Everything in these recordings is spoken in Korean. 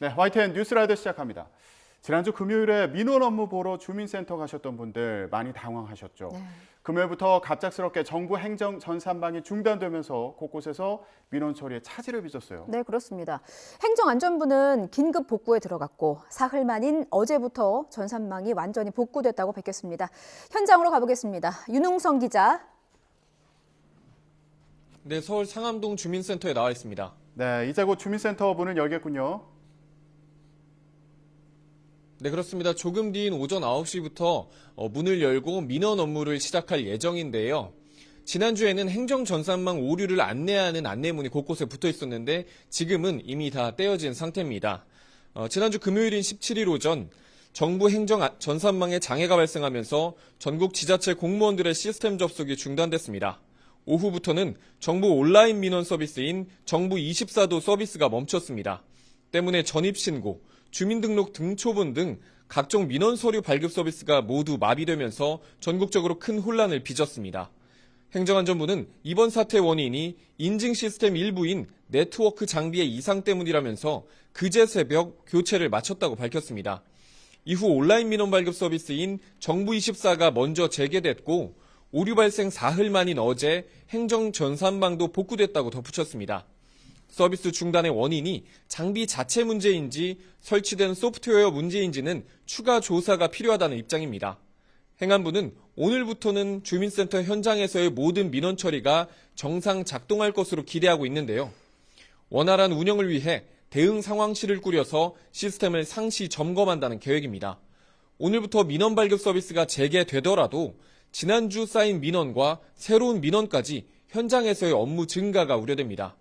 네, YTN 뉴스라이더 시작합니다. 지난주 금요일에 민원 업무 보러 주민센터 가셨던 분들 많이 당황하셨죠. 네. 금요일부터 갑작스럽게 정부 행정 전산망이 중단되면서 곳곳에서 민원 처리에 차질을 빚었어요. 네, 그렇습니다. 행정안전부는 긴급 복구에 들어갔고 사흘 만인 어제부터 전산망이 완전히 복구됐다고 밝혔습니다. 현장으로 가보겠습니다. 윤웅성 기자. 네, 서울 상암동 주민센터에 나와 있습니다. 네, 이제 곧 주민센터 문을 열겠군요. 네, 그렇습니다. 조금 뒤인 오전 9시부터 문을 열고 민원 업무를 시작할 예정인데요. 지난주에는 행정전산망 오류를 안내하는 안내문이 곳곳에 붙어 있었는데 지금은 이미 다 떼어진 상태입니다. 지난주 금요일인 17일 오전 정부 행정전산망에 장애가 발생하면서 전국 지자체 공무원들의 시스템 접속이 중단됐습니다. 오후부터는 정부 온라인 민원 서비스인 정부24도 서비스가 멈췄습니다. 때문에 전입신고, 주민등록 등초본 등 각종 민원 서류 발급 서비스가 모두 마비되면서 전국적으로 큰 혼란을 빚었습니다. 행정안전부는 이번 사태 원인이 인증 시스템 일부인 네트워크 장비의 이상 때문이라면서 그제 새벽 교체를 마쳤다고 밝혔습니다. 이후 온라인 민원 발급 서비스인 정부24가 먼저 재개됐고 오류 발생 사흘 만인 어제 행정전산망도 복구됐다고 덧붙였습니다. 서비스 중단의 원인이 장비 자체 문제인지 설치된 소프트웨어 문제인지는 추가 조사가 필요하다는 입장입니다. 행안부는 오늘부터는 주민센터 현장에서의 모든 민원 처리가 정상 작동할 것으로 기대하고 있는데요. 원활한 운영을 위해 대응 상황실을 꾸려서 시스템을 상시 점검한다는 계획입니다. 오늘부터 민원 발급 서비스가 재개되더라도 지난주 쌓인 민원과 새로운 민원까지 현장에서의 업무 증가가 우려됩니다.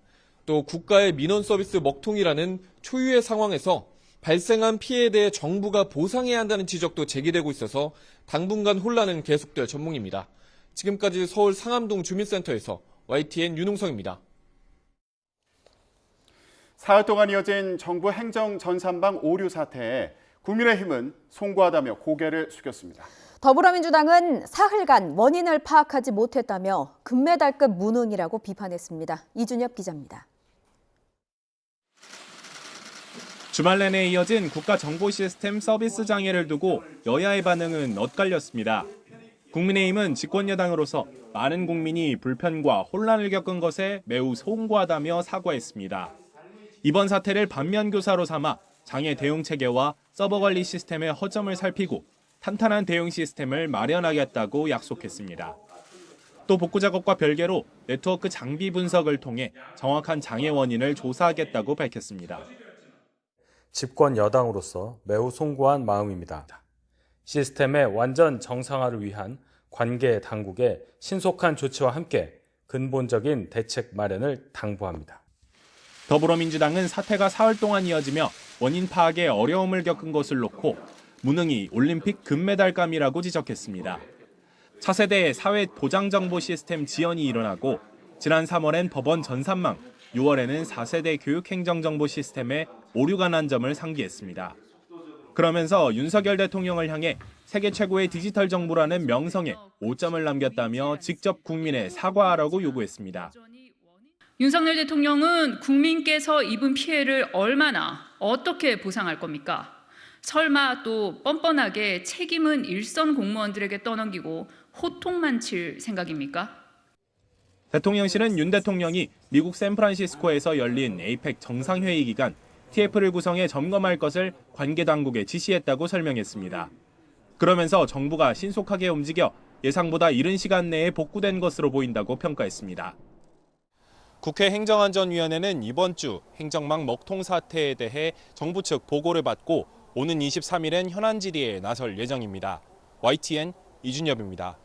또 국가의 민원 서비스 먹통이라는 초유의 상황에서 발생한 피해에 대해 정부가 보상해야 한다는 지적도 제기되고 있어서 당분간 혼란은 계속될 전망입니다. 지금까지 서울 상암동 주민센터에서 YTN 윤웅성입니다. 사흘 동안 이어진 정부 행정 전산망 오류 사태에 국민의힘은 송구하다며 고개를 숙였습니다. 더불어민주당은 사흘간 원인을 파악하지 못했다며 금메달급 무능이라고 비판했습니다. 이준엽 기자입니다. 주말 내내 이어진 국가 정보 시스템 서비스 장애를 두고 여야의 반응은 엇갈렸습니다. 국민의힘은 집권 여당으로서 많은 국민이 불편과 혼란을 겪은 것에 매우 송구하다며 사과했습니다. 이번 사태를 반면교사로 삼아 장애 대응 체계와 서버 관리 시스템의 허점을 살피고 탄탄한 대응 시스템을 마련하겠다고 약속했습니다. 또 복구 작업과 별개로 네트워크 장비 분석을 통해 정확한 장애 원인을 조사하겠다고 밝혔습니다. 집권 여당으로서 매우 송구한 마음입니다. 시스템의 완전 정상화를 위한 관계 당국의 신속한 조치와 함께 근본적인 대책 마련을 당부합니다. 더불어민주당은 사태가 사흘 동안 이어지며 원인 파악에 어려움을 겪은 것을 놓고 무능이 올림픽 금메달감이라고 지적했습니다. 차세대의 사회 보장정보 시스템 지연이 일어나고 지난 3월엔 법원 전산망, 6월에는 4세대 교육행정정보 시스템에 오류가 난 점을 상기했습니다. 그러면서 윤석열 대통령을 향해 세계 최고의 디지털 정부라는 명성에 5점을 남겼다며 직접 국민에 사과하라고 요구했습니다. 윤석열 대통령은 국민께서 입은 피해를 얼마나 어떻게 보상할 겁니까? 설마 또 뻔뻔하게 책임은 일선 공무원들에게 떠넘기고 호통만 칠 생각입니까? 대통령실은 윤 대통령이 미국 샌프란시스코에서 열린 에이펙 정상회의 기간 TF를 구성해 점검할 것을 관계 당국에 지시했다고 설명했습니다. 그러면서 정부가 신속하게 움직여 예상보다 이른 시간 내에 복구된 것으로 보인다고 평가했습니다. 국회 행정안전위원회는 이번 주 행정망 먹통 사태에 대해 정부 측 보고를 받고 오는 23일엔 현안 질의에 나설 예정입니다. YTN 이준엽입니다.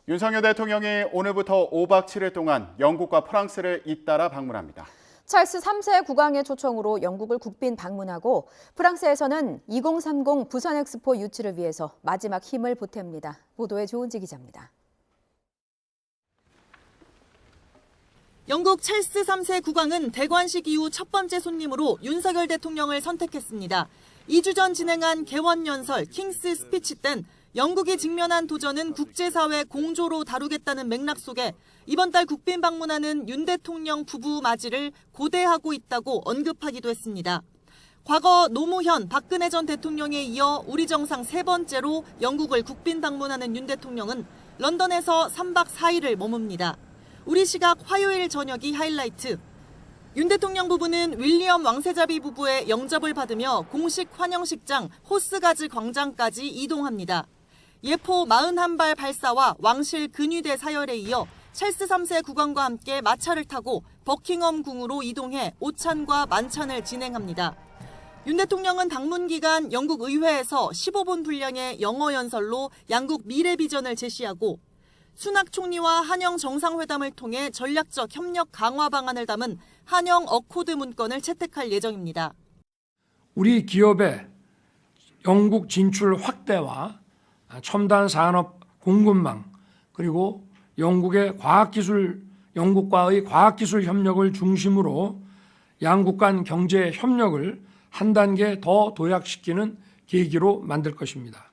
윤석열 대통령이 오늘부터 5박 7일 동안 영국과 프랑스를 잇따라 방문합니다. 찰스 3세 국왕의 초청으로 영국을 국빈 방문하고 프랑스에서는 2030 부산 엑스포 유치를 위해서 마지막 힘을 보탭니다. 보도에 조은지 기자입니다. 영국 찰스 3세 국왕은 대관식 이후 첫 번째 손님으로 윤석열 대통령을 선택했습니다. 2주 전 진행한 개원연설 킹스 스피치 땐 영국이 직면한 도전은 국제사회 공조로 다루겠다는 맥락 속에 이번 달 국빈 방문하는 윤 대통령 부부 맞이를 고대하고 있다고 언급하기도 했습니다. 과거 노무현, 박근혜 전 대통령에 이어 우리 정상 세 번째로 영국을 국빈 방문하는 윤 대통령은 런던에서 3박 4일을 머뭅니다. 우리 시각 화요일 저녁이 하이라이트. 윤 대통령 부부는 윌리엄 왕세자비 부부의 영접을 받으며 공식 환영식장 호스가즈 광장까지 이동합니다. 예포 41발 발사와 왕실 근위대 사열에 이어 찰스 3세 국왕과 함께 마차를 타고 버킹엄 궁으로 이동해 오찬과 만찬을 진행합니다. 윤 대통령은 방문 기간 영국 의회에서 15분 분량의 영어 연설로 양국 미래 비전을 제시하고 수낙 총리와 한영 정상회담을 통해 전략적 협력 강화 방안을 담은 한영 어코드 문건을 채택할 예정입니다. 우리 기업의 영국 진출 확대와 첨단 산업 공급망 그리고 영국과의 과학기술 협력을 중심으로 양국 간 경제 협력을 한 단계 더 도약시키는 계기로 만들 것입니다.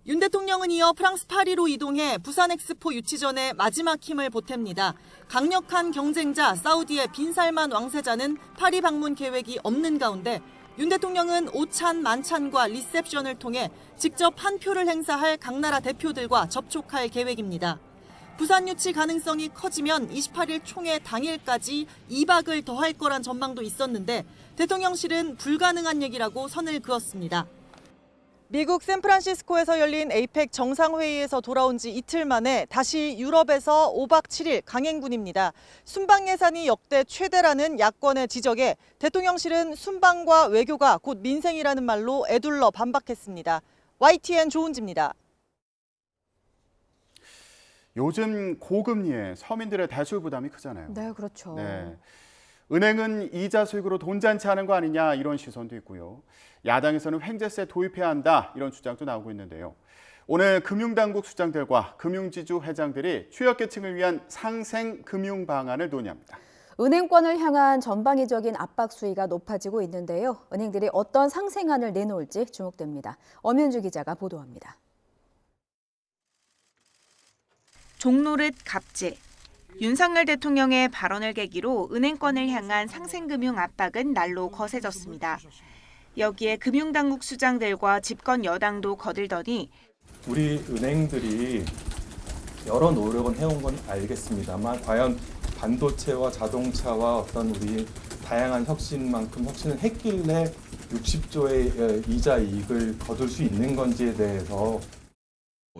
윤 대통령은 이어 프랑스 파리로 이동해 부산 엑스포 유치 전에 마지막 힘을 보탭니다. 강력한 경쟁자 사우디의 빈살만 왕세자는 파리 방문 계획이 없는 가운데 윤 대통령은 오찬, 만찬과 리셉션을 통해 직접 한 표를 행사할 각 나라 대표들과 접촉할 계획입니다. 부산 유치 가능성이 커지면 28일 총회 당일까지 2박을 더할 거란 전망도 있었는데 대통령실은 불가능한 얘기라고 선을 그었습니다. 미국 샌프란시스코에서 열린 에이펙 정상회의에서 돌아온 지 이틀 만에 다시 유럽에서 5박 7일 강행군입니다. 순방 예산이 역대 최대라는 야권의 지적에 대통령실은 순방과 외교가 곧 민생이라는 말로 에둘러 반박했습니다. YTN 조은지입니다. 요즘 고금리에 서민들의 대출 부담이 크잖아요. 네, 그렇죠. 네. 은행은 이자 수익으로 돈 잔치 하는 거 아니냐 이런 시선도 있고요. 야당에서는 횡재세 도입해야 한다 이런 주장도 나오고 있는데요. 오늘 금융당국 수장들과 금융지주 회장들이 취약계층을 위한 상생금융 방안을 논의합니다. 은행권을 향한 전방위적인 압박 수위가 높아지고 있는데요. 은행들이 어떤 상생안을 내놓을지 주목됩니다. 엄현주 기자가 보도합니다. 종노릇 갑질. 윤석열 대통령의 발언을 계기로 은행권을 향한 상생금융 압박은 날로 거세졌습니다. 여기에 금융당국 수장들과 집권 여당도 거들더니 우리 은행들이 여러 노력은 해온 건 알겠습니다만 과연 반도체와 자동차와 어떤 우리 다양한 혁신만큼 혁신을 했길래 60조의 이자 이익을 거둘 수 있는 건지에 대해서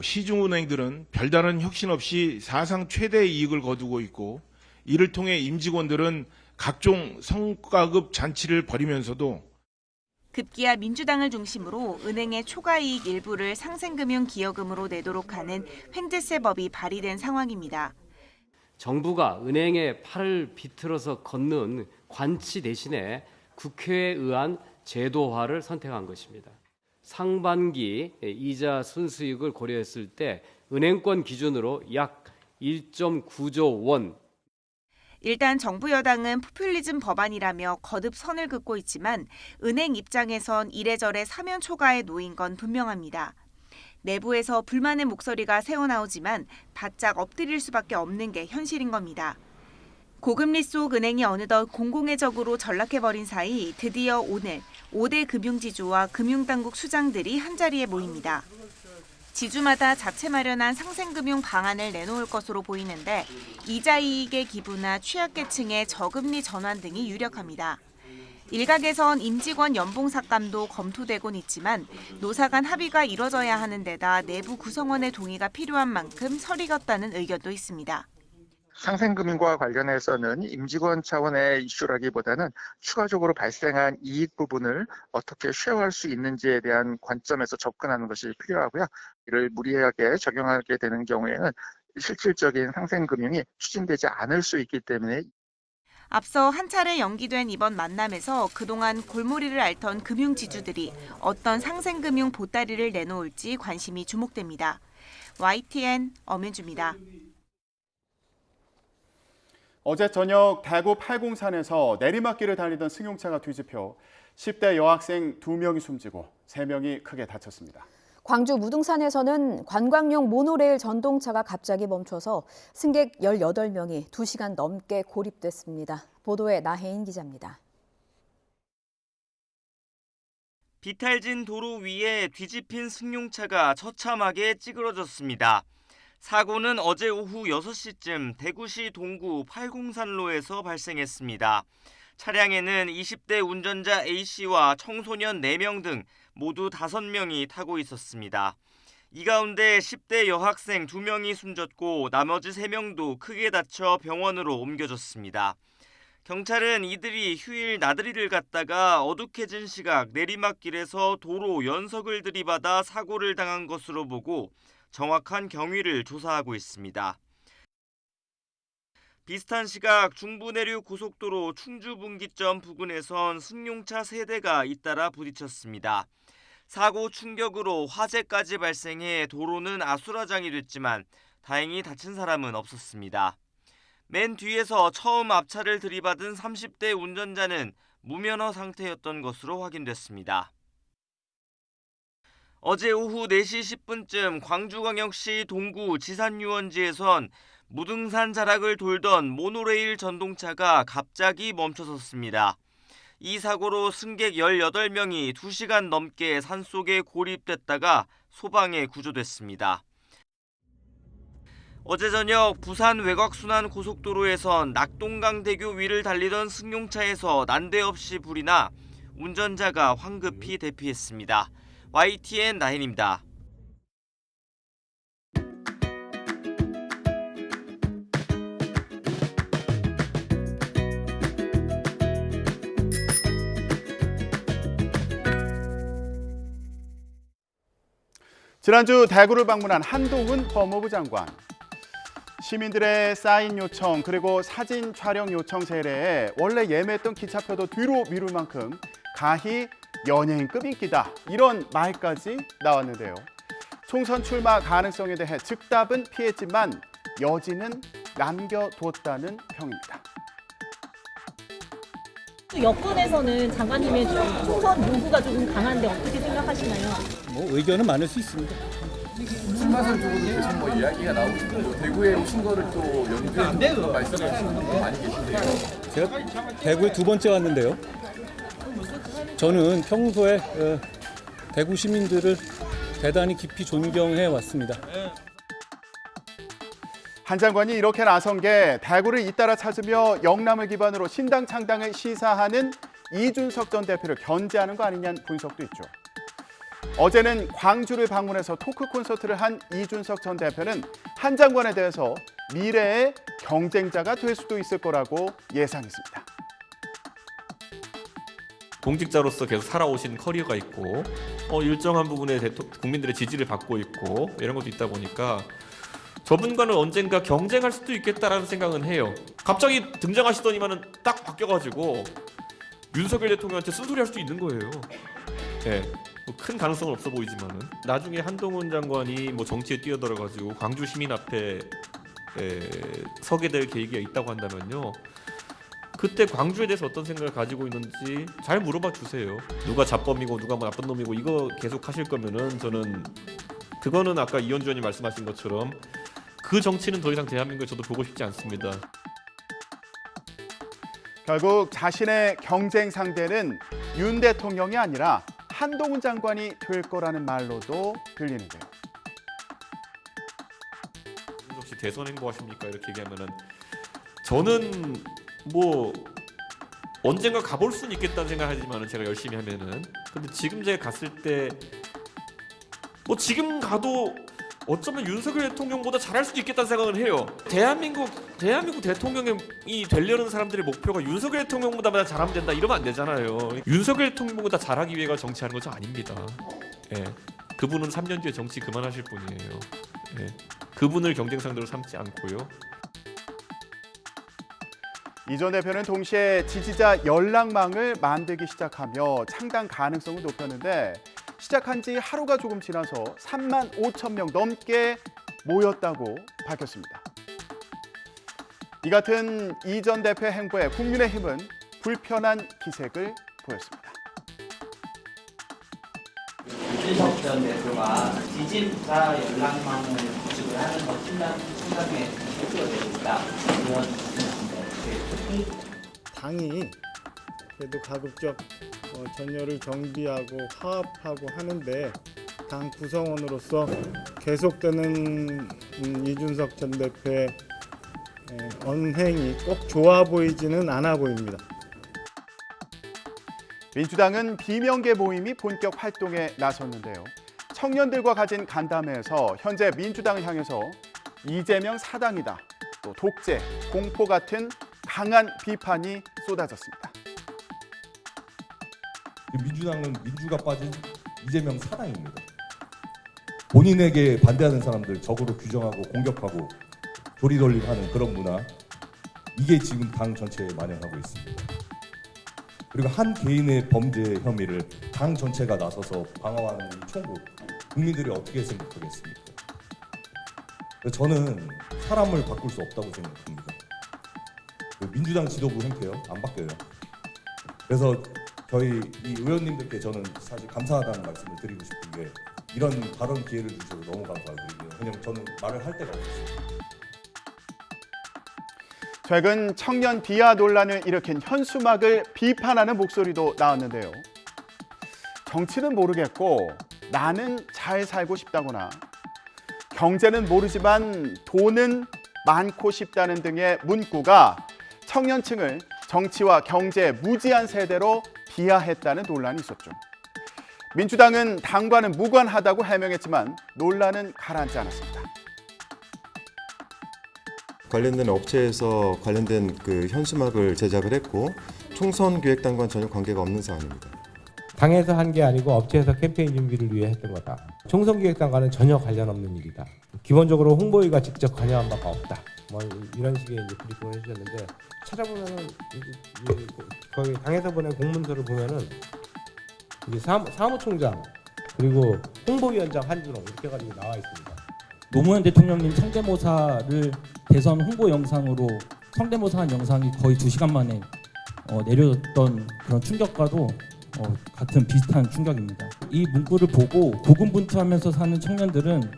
시중은행들은 별다른 혁신 없이 사상 최대 이익을 거두고 있고 이를 통해 임직원들은 각종 성과급 잔치를 벌이면서도 급기야 민주당을 중심으로 은행의 초과이익 일부를 상생금융 기여금으로 내도록 하는 횡재세법이 발의된 상황입니다. 정부가 은행에 팔을 비틀어서 걷는 관치 대신에 국회에 의한 제도화를 선택한 것입니다. 상반기 이자 순수익을 고려했을 때 은행권 기준으로 약 1.9조 원. 일단 정부 여당은 포퓰리즘 법안이라며 거듭 선을 긋고 있지만 은행 입장에선 이래저래 사면 초과에 놓인 건 분명합니다. 내부에서 불만의 목소리가 새어나오지만 바짝 엎드릴 수밖에 없는 게 현실인 겁니다. 고금리 속 은행이 어느덧 공공의 적으로 전락해버린 사이 드디어 오늘 5대 금융지주와 금융당국 수장들이 한자리에 모입니다. 지주마다 자체 마련한 상생금융 방안을 내놓을 것으로 보이는데 이자 이익의 기부나 취약계층의 저금리 전환 등이 유력합니다. 일각에선 임직원 연봉 삭감도 검토되곤 있지만 노사 간 합의가 이뤄져야 하는 데다 내부 구성원의 동의가 필요한 만큼 서리걷다는 의견도 있습니다. 상생금융과 관련해서는 임직원 차원의 이슈라기보다는 추가적으로 발생한 이익 부분을 어떻게 쉐어할 수 있는지에 대한 관점에서 접근하는 것이 필요하고요. 이를 무리하게 적용하게 되는 경우에는 실질적인 상생금융이 추진되지 않을 수 있기 때문에 앞서 한 차례 연기된 이번 만남에서 그동안 골머리를 앓던 금융지주들이 어떤 상생금융 보따리를 내놓을지 관심이 주목됩니다. YTN 엄윤주입니다. 어제 저녁 대구 팔공산에서 내리막길을 달리던 승용차가 뒤집혀 10대 여학생 2명이 숨지고 3명이 크게 다쳤습니다. 광주 무등산에서는 관광용 모노레일 전동차가 갑자기 멈춰서 승객 18명이 2시간 넘게 고립됐습니다. 보도에 나혜인 기자입니다. 비탈진 도로 위에 뒤집힌 승용차가 처참하게 찌그러졌습니다. 사고는 어제 오후 6시쯤 대구시 동구 팔공산로에서 발생했습니다. 차량에는 20대 운전자 A씨와 청소년 4명 등 모두 5명이 타고 있었습니다. 이 가운데 10대 여학생 2명이 숨졌고 나머지 3명도 크게 다쳐 병원으로 옮겨졌습니다. 경찰은 이들이 휴일 나들이를 갔다가 어둑해진 시각 내리막길에서 도로 연석을 들이받아 사고를 당한 것으로 보고 정확한 경위를 조사하고 있습니다. 비슷한 시각 중부내륙 고속도로 충주분기점 부근에선 승용차 3대가 잇따라 부딪혔습니다. 사고 충격으로 화재까지 발생해 도로는 아수라장이 됐지만 다행히 다친 사람은 없었습니다. 맨 뒤에서 처음 앞차를 들이받은 30대 운전자는 무면허 상태였던 것으로 확인됐습니다. 어제 오후 4시 10분쯤 광주광역시 동구 지산유원지에선 무등산 자락을 돌던 모노레일 전동차가 갑자기 멈춰섰습니다. 이 사고로 승객 18명이 2시간 넘게 산속에 고립됐다가 소방에 구조됐습니다. 어제 저녁 부산 외곽순환 고속도로에선 낙동강대교 위를 달리던 승용차에서 난데없이 불이 나 운전자가 황급히 대피했습니다. YTN 나인입니다. 지난주 대구를 방문한 한동훈 법무부 장관. 시민들의 사인 요청 그리고 사진 촬영 요청 세례에 원래 예매했던 기차표도 뒤로 미룰 만큼 가히 연예인급 인기다. 이런 말까지 나왔는데요. 총선 출마 가능성에 대해 즉답은 피했지만 여지는 남겨뒀다는 평입니다. 여권에서는 장관님의 총선 요구가 조금 강한데 어떻게 생각하시나요? 의견은 많을 수 있습니다. 출마설 쪽으로 계속 이야기가 나오고 있고 대구에 오신 거를 또 연구해 말씀하시는 분들 많이 계신데요. 제가 대구에 2번째 왔는데요. 저는 평소에 대구 시민들을 대단히 깊이 존경해 왔습니다. 한 장관이 이렇게 나선 게 대구를 잇따라 찾으며 영남을 기반으로 신당 창당을 시사하는 이준석 전 대표를 견제하는 거 아니냐는 분석도 있죠. 어제는 광주를 방문해서 토크 콘서트를 한 이준석 전 대표는 한 장관에 대해서 미래의 경쟁자가 될 수도 있을 거라고 예상했습니다. 공직자로서 계속 살아오신 커리어가 있고 일정한 부분에 국민들의 지지를 받고 있고 이런 것도 있다 보니까 저분과는 언젠가 경쟁할 수도 있겠다라는 생각은 해요. 갑자기 등장하시더니만은 딱 바뀌어가지고 윤석열 대통령한테 쓴소리할 수도 있는 거예요. 네. 큰 가능성은 없어 보이지만은 나중에 한동훈 장관이 정치에 뛰어들어가지고 광주 시민 앞에 서게 될 계획이 있다고 한다면요. 그때 광주에 대해서 어떤 생각을 가지고 있는지 잘 물어봐 주세요. 누가 잡범이고 누가 나쁜 놈이고 이거 계속 하실 거면은 저는 그거는 아까 이현주 의원이 말씀하신 것처럼 그 정치는 더 이상 대한민국에 저도 보고 싶지 않습니다. 결국 자신의 경쟁 상대는 윤 대통령이 아니라 한동훈 장관이 될 거라는 말로도 들리는데요. 혹시 대선 행보하십니까? 이렇게 얘기하면은 저는 언젠가 가볼 수는 있겠다는 생각하지만은 제가 열심히 하면은 근데 지금 제가 갔을 때 지금 가도 어쩌면 윤석열 대통령보다 잘할 수도 있겠다는 생각을 해요. 대한민국 대통령이 되려는 사람들의 목표가 윤석열 대통령보다 잘하면 된다 이러면 안 되잖아요. 윤석열 대통령보다 잘하기 위해서 정치하는 것은 아닙니다. 예. 그분은 3년 뒤에 정치 그만하실 분이에요. 예. 그분을 경쟁 상대로 삼지 않고요. 이 전 대표는 동시에 지지자 연락망을 만들기 시작하며 창당 가능성을 높였는데 시작한 지 하루가 조금 지나서 3만 5천 명 넘게 모였다고 밝혔습니다. 이 같은 이 전 대표의 행보에 국민의힘은 불편한 기색을 보였습니다. 이준석 전 대표가 지지자 연락망을 구축을 하는 것 청사중에 목표가 되고 있다. 이런 말씀인데 당이 그래도 가급적 전열을 정비하고 화합하고 하는데 당 구성원으로서 계속되는 이준석 전 대표의 언행이 꼭 좋아 보이지는 않아 보입니다. 민주당은 비명계 모임이 본격 활동에 나섰는데요. 청년들과 가진 간담회에서 현재 민주당을 향해서 이재명 사당이다, 또 독재, 공포 같은 강한 비판이 쏟아졌습니다. 민주당은 민주가 빠진 이재명 사당입니다. 본인에게 반대하는 사람들 적으로 규정하고 공격하고 조리돌림하는 그런 문화, 이게 지금 당 전체에 만연하고 있습니다. 그리고 한 개인의 범죄 혐의를 당 전체가 나서서 방어하는 이 총국, 국민들이 어떻게 생각하겠습니까? 저는 사람을 바꿀 수 없다고 생각합니다. 민주당 지도부 행태요, 안 바뀌어요. 그래서 저희 이 의원님들께 저는 사실 감사하다는 말씀을 드리고 싶은 게, 이런 발언 기회를 주셔서 너무 감사드리고요. 왜냐면 저는 말을 할 데가 없었어요. 최근 청년 비하 논란을 일으킨 현수막을 비판하는 목소리도 나왔는데요. 정치는 모르겠고 나는 잘 살고 싶다거나 경제는 모르지만 돈은 많고 싶다는 등의 문구가 청년층을 정치와 경제의 무지한 세대로 비하했다는 논란이 있었죠. 민주당은 당과는 무관하다고 해명했지만 논란은 가라앉지 않았습니다. 관련된 업체에서 관련된 그 현수막을 제작을 했고 총선 기획단과는 전혀 관계가 없는 사안입니다. 당에서 한 게 아니고 업체에서 캠페인 준비를 위해 했던 거다. 총선 기획단과는 전혀 관련 없는 일이다. 기본적으로 홍보위가 직접 관여한 바가 없다. 뭐 이런 식의 이제 브리핑을 해주셨는데, 찾아보면은 거기 당에서 보낸 공문서를 보면은 이게 사무총장 그리고 홍보위원장 한준호 이렇게 가지고 나와 있습니다. 노무현 대통령님 성대모사를 대선 홍보 영상으로 성대모사한 영상이 거의 2시간 만에 내려졌던 그런 충격과도 같은 비슷한 충격입니다. 이 문구를 보고 고군분투하면서 사는 청년들은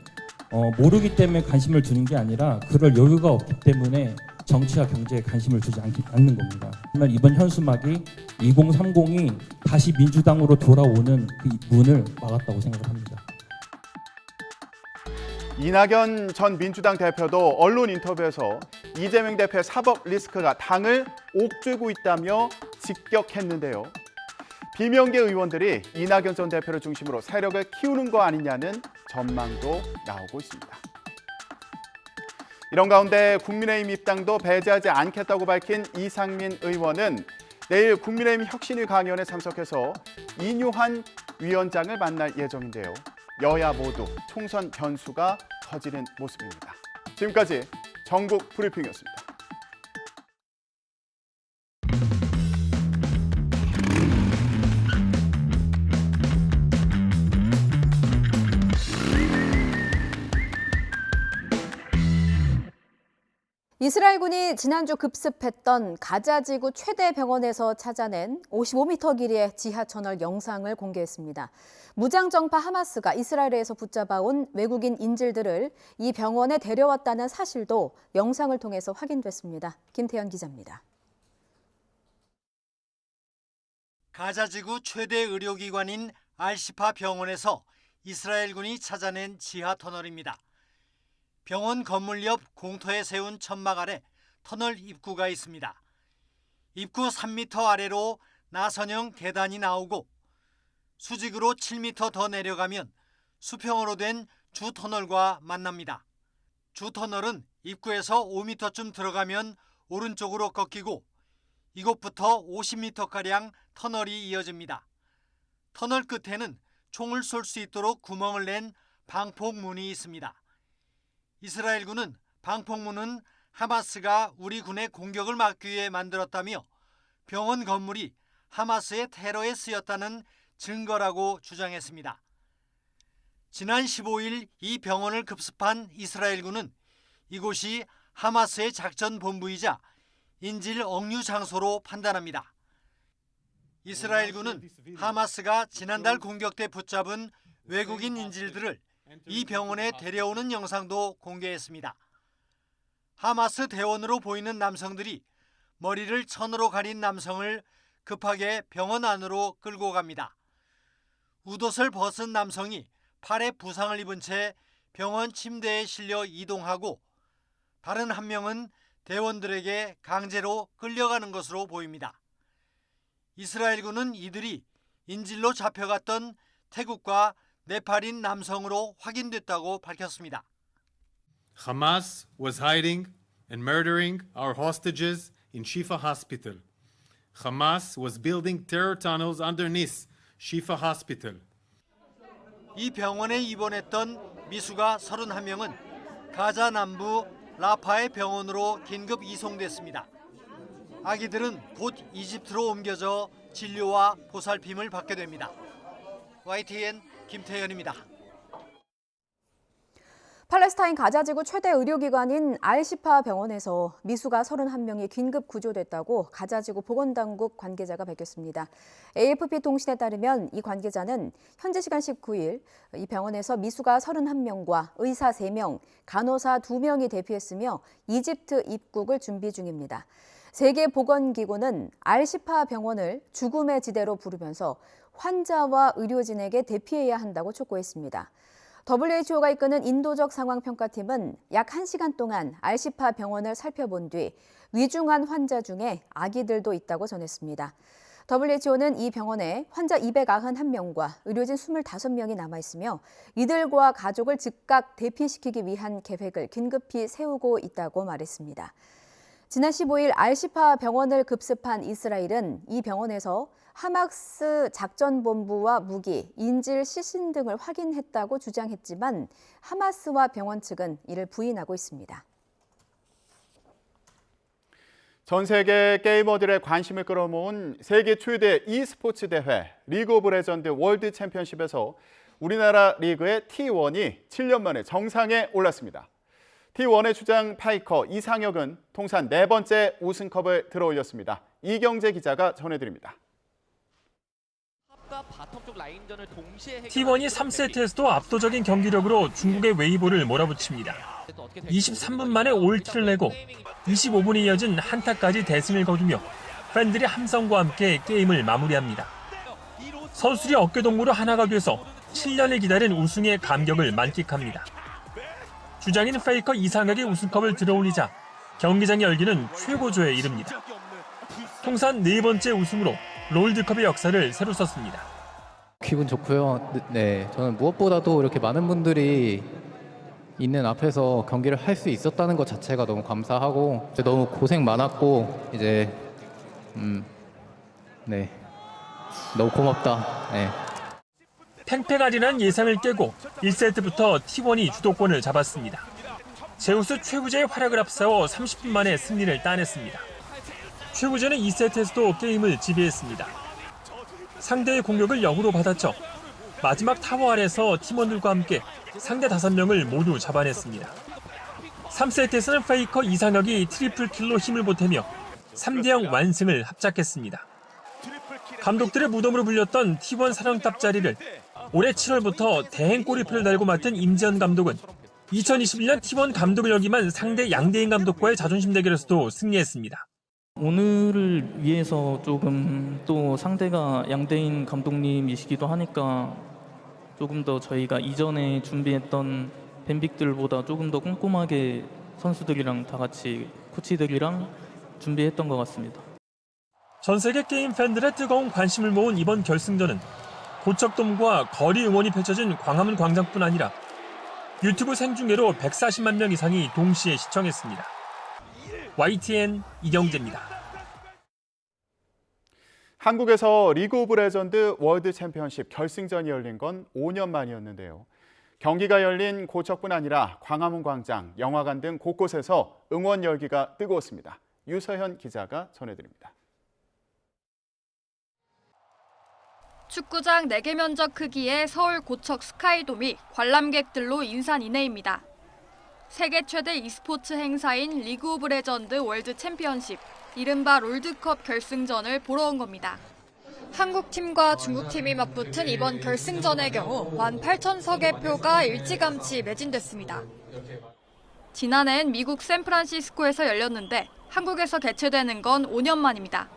모르기 때문에 관심을 두는 게 아니라 그럴 여유가 없기 때문에 정치와 경제에 관심을 두지 않는 겁니다. 하지만 이번 현수막이 2030이 다시 민주당으로 돌아오는 그 문을 막았다고 생각을 합니다. 이낙연 전 민주당 대표도 언론 인터뷰에서 이재명 대표의 사법 리스크가 당을 옥죄고 있다며 직격했는데요. 비명계 의원들이 이낙연 전 대표를 중심으로 세력을 키우는 거 아니냐는 전망도 나오고 있습니다. 이런 가운데 국민의힘 입당도 배제하지 않겠다고 밝힌 이상민 의원은 내일 국민의힘 혁신위 강연에 참석해서 이뇨한 위원장을 만날 예정인데요. 여야 모두 총선 변수가 커지는 모습입니다. 지금까지 전국 브리핑이었습니다. 이스라엘군이 지난주 급습했던 가자지구 최대 병원에서 찾아낸 55m 길이의 지하터널 영상을 공개했습니다. 무장정파 하마스가 이스라엘에서 붙잡아온 외국인 인질들을 이 병원에 데려왔다는 사실도 영상을 통해서 확인됐습니다. 김태현 기자입니다. 가자지구 최대 의료기관인 알시파 병원에서 이스라엘군이 찾아낸 지하터널입니다. 병원 건물 옆 공터에 세운 천막 아래 터널 입구가 있습니다. 입구 3m 아래로 나선형 계단이 나오고 수직으로 7m 더 내려가면 수평으로 된 주터널과 만납니다. 주터널은 입구에서 5m쯤 들어가면 오른쪽으로 꺾이고 이곳부터 50m가량 터널이 이어집니다. 터널 끝에는 총을 쏠 수 있도록 구멍을 낸 방폭문이 있습니다. 이스라엘군은 방폭문은 하마스가 우리 군의 공격을 막기 위해 만들었다며 병원 건물이 하마스의 테러에 쓰였다는 증거라고 주장했습니다. 지난 15일 이 병원을 급습한 이스라엘군은 이곳이 하마스의 작전 본부이자 인질 억류 장소로 판단합니다. 이스라엘군은 하마스가 지난달 공격 때 붙잡은 외국인 인질들을 이 병원에 데려오는 영상도 공개했습니다. 하마스 대원으로 보이는 남성들이 머리를 천으로 가린 남성을 급하게 병원 안으로 끌고 갑니다. 웃옷을 벗은 남성이 팔에 부상을 입은 채 병원 침대에 실려 이동하고 다른 한 명은 대원들에게 강제로 끌려가는 것으로 보입니다. 이스라엘군은 이들이 인질로 잡혀갔던 태국과 네팔인 남성으로 확인됐다고 밝혔습니다. Hamas was hiding and murdering our hostages in Shifa Hospital. Hamas was building terror tunnels underneath Shifa Hospital. 이 병원에 입원했던 미수가 31명은 가자 남부 라파의 병원으로 긴급 이송됐습니다. 아기들은 곧 이집트로 옮겨져 진료와 보살핌을 받게 됩니다. YTN 김태현입니다. 팔레스타인 가자지구 최대 의료기관인 알시파 병원에서 미수가 31명이 긴급 구조됐다고 가자지구 보건당국 관계자가 밝혔습니다. AFP 통신에 따르면 이 관계자는 현지 시간 19일 이 병원에서 미수가 31명과 의사 3명, 간호사 2명이 대피했으며 이집트 입국을 준비 중입니다. 세계보건기구는 알시파 병원을 죽음의 지대로 부르면서 환자와 의료진에게 대피해야 한다고 촉구했습니다. WHO가 이끄는 인도적 상황평가팀은 약 1시간 동안 알시파 병원을 살펴본 뒤 위중한 환자 중에 아기들도 있다고 전했습니다. WHO는 이 병원에 환자 291명과 의료진 25명이 남아있으며 이들과 가족을 즉각 대피시키기 위한 계획을 긴급히 세우고 있다고 말했습니다. 지난 15일 알시파 병원을 급습한 이스라엘은 이 병원에서 하마스 작전본부와 무기, 인질 시신 등을 확인했다고 주장했지만 하마스와 병원 측은 이를 부인하고 있습니다. 전 세계 게이머들의 관심을 끌어모은 세계 최대 e스포츠 대회 리그 오브 레전드 월드 챔피언십에서 우리나라 리그의 T1이 7년 만에 정상에 올랐습니다. T1의 주장 파이커 이상혁은 통산 4번째 우승컵을 들어올렸습니다. 이경재 기자가 전해드립니다. T1이 3세트에서도 압도적인 경기력으로 중국의 웨이보를 몰아붙입니다. 23분 만에 올킬을 내고 25분이 이어진 한타까지 대승을 거두며 팬들의 함성과 함께 게임을 마무리합니다. 선수들이 어깨동무로 하나가 돼서 7년을 기다린 우승의 감격을 만끽합니다. 주장인 페이커 이상혁이 우승컵을 들어올리자 경기장의 열기는 최고조에 이릅니다. 통산 4번째 우승으로 롤드컵의 역사를 새로 썼습니다. 기분 좋고요. 네, 저는 무엇보다도 이렇게 많은 분들이 있는 앞에서 경기를 할 수 있었다는 것 자체가 너무 감사하고 너무 고생 많았고 이제 네, 너무 고맙다. 네. 팽팽하리란 예상을 깨고 1세트부터 T1이 주도권을 잡았습니다. 제우스 최구재의 활약을 앞세워 30분 만에 승리를 따냈습니다. 최구재는 2세트에서도 게임을 지배했습니다. 상대의 공격을 역으로 받았죠. 마지막 타워 아래서 팀원들과 함께 상대 5명을 모두 잡아냈습니다. 3세트에서는 페이커 이상혁이 트리플 킬로 힘을 보태며 3대0 완승을 합작했습니다. 감독들의 무덤으로 불렸던 T1 사령탑 자리를 올해 7월부터 대행 꼬리표를 달고 맡은 임지현 감독은 2021년 T1 감독을 역임한 상대 양대인 감독과의 자존심 대결에서도 승리했습니다. 오늘을 위해서 조금 또 상대가 양대인 감독님이시기도 하니까 조금 더 저희가 이전에 준비했던 뱀빅들보다 조금 더 꼼꼼하게 선수들이랑 다 같이 코치들이랑 준비했던 것 같습니다. 전 세계 게임 팬들의 뜨거운 관심을 모은 이번 결승전은 고척돔과 거리 응원이 펼쳐진 광화문 광장뿐 아니라 유튜브 생중계로 140만 명 이상이 동시에 시청했습니다. YTN 이경재입니다. 한국에서 리그 오브 레전드 월드 챔피언십 결승전이 열린 건 5년 만이었는데요. 경기가 열린 고척뿐 아니라 광화문 광장, 영화관 등 곳곳에서 응원 열기가 뜨거웠습니다. 유서현 기자가 전해드립니다. 축구장 4개 면적 크기의 서울 고척 스카이돔이 관람객들로 인산인해입니다. 세계 최대 e스포츠 행사인 리그 오브 레전드 월드 챔피언십, 이른바 롤드컵 결승전을 보러 온 겁니다. 한국팀과 중국팀이 맞붙은 이번 결승전의 경우 18,000석의 표가 일찌감치 매진됐습니다. 지난해엔 미국 샌프란시스코에서 열렸는데 한국에서 개최되는 건 5년 만입니다.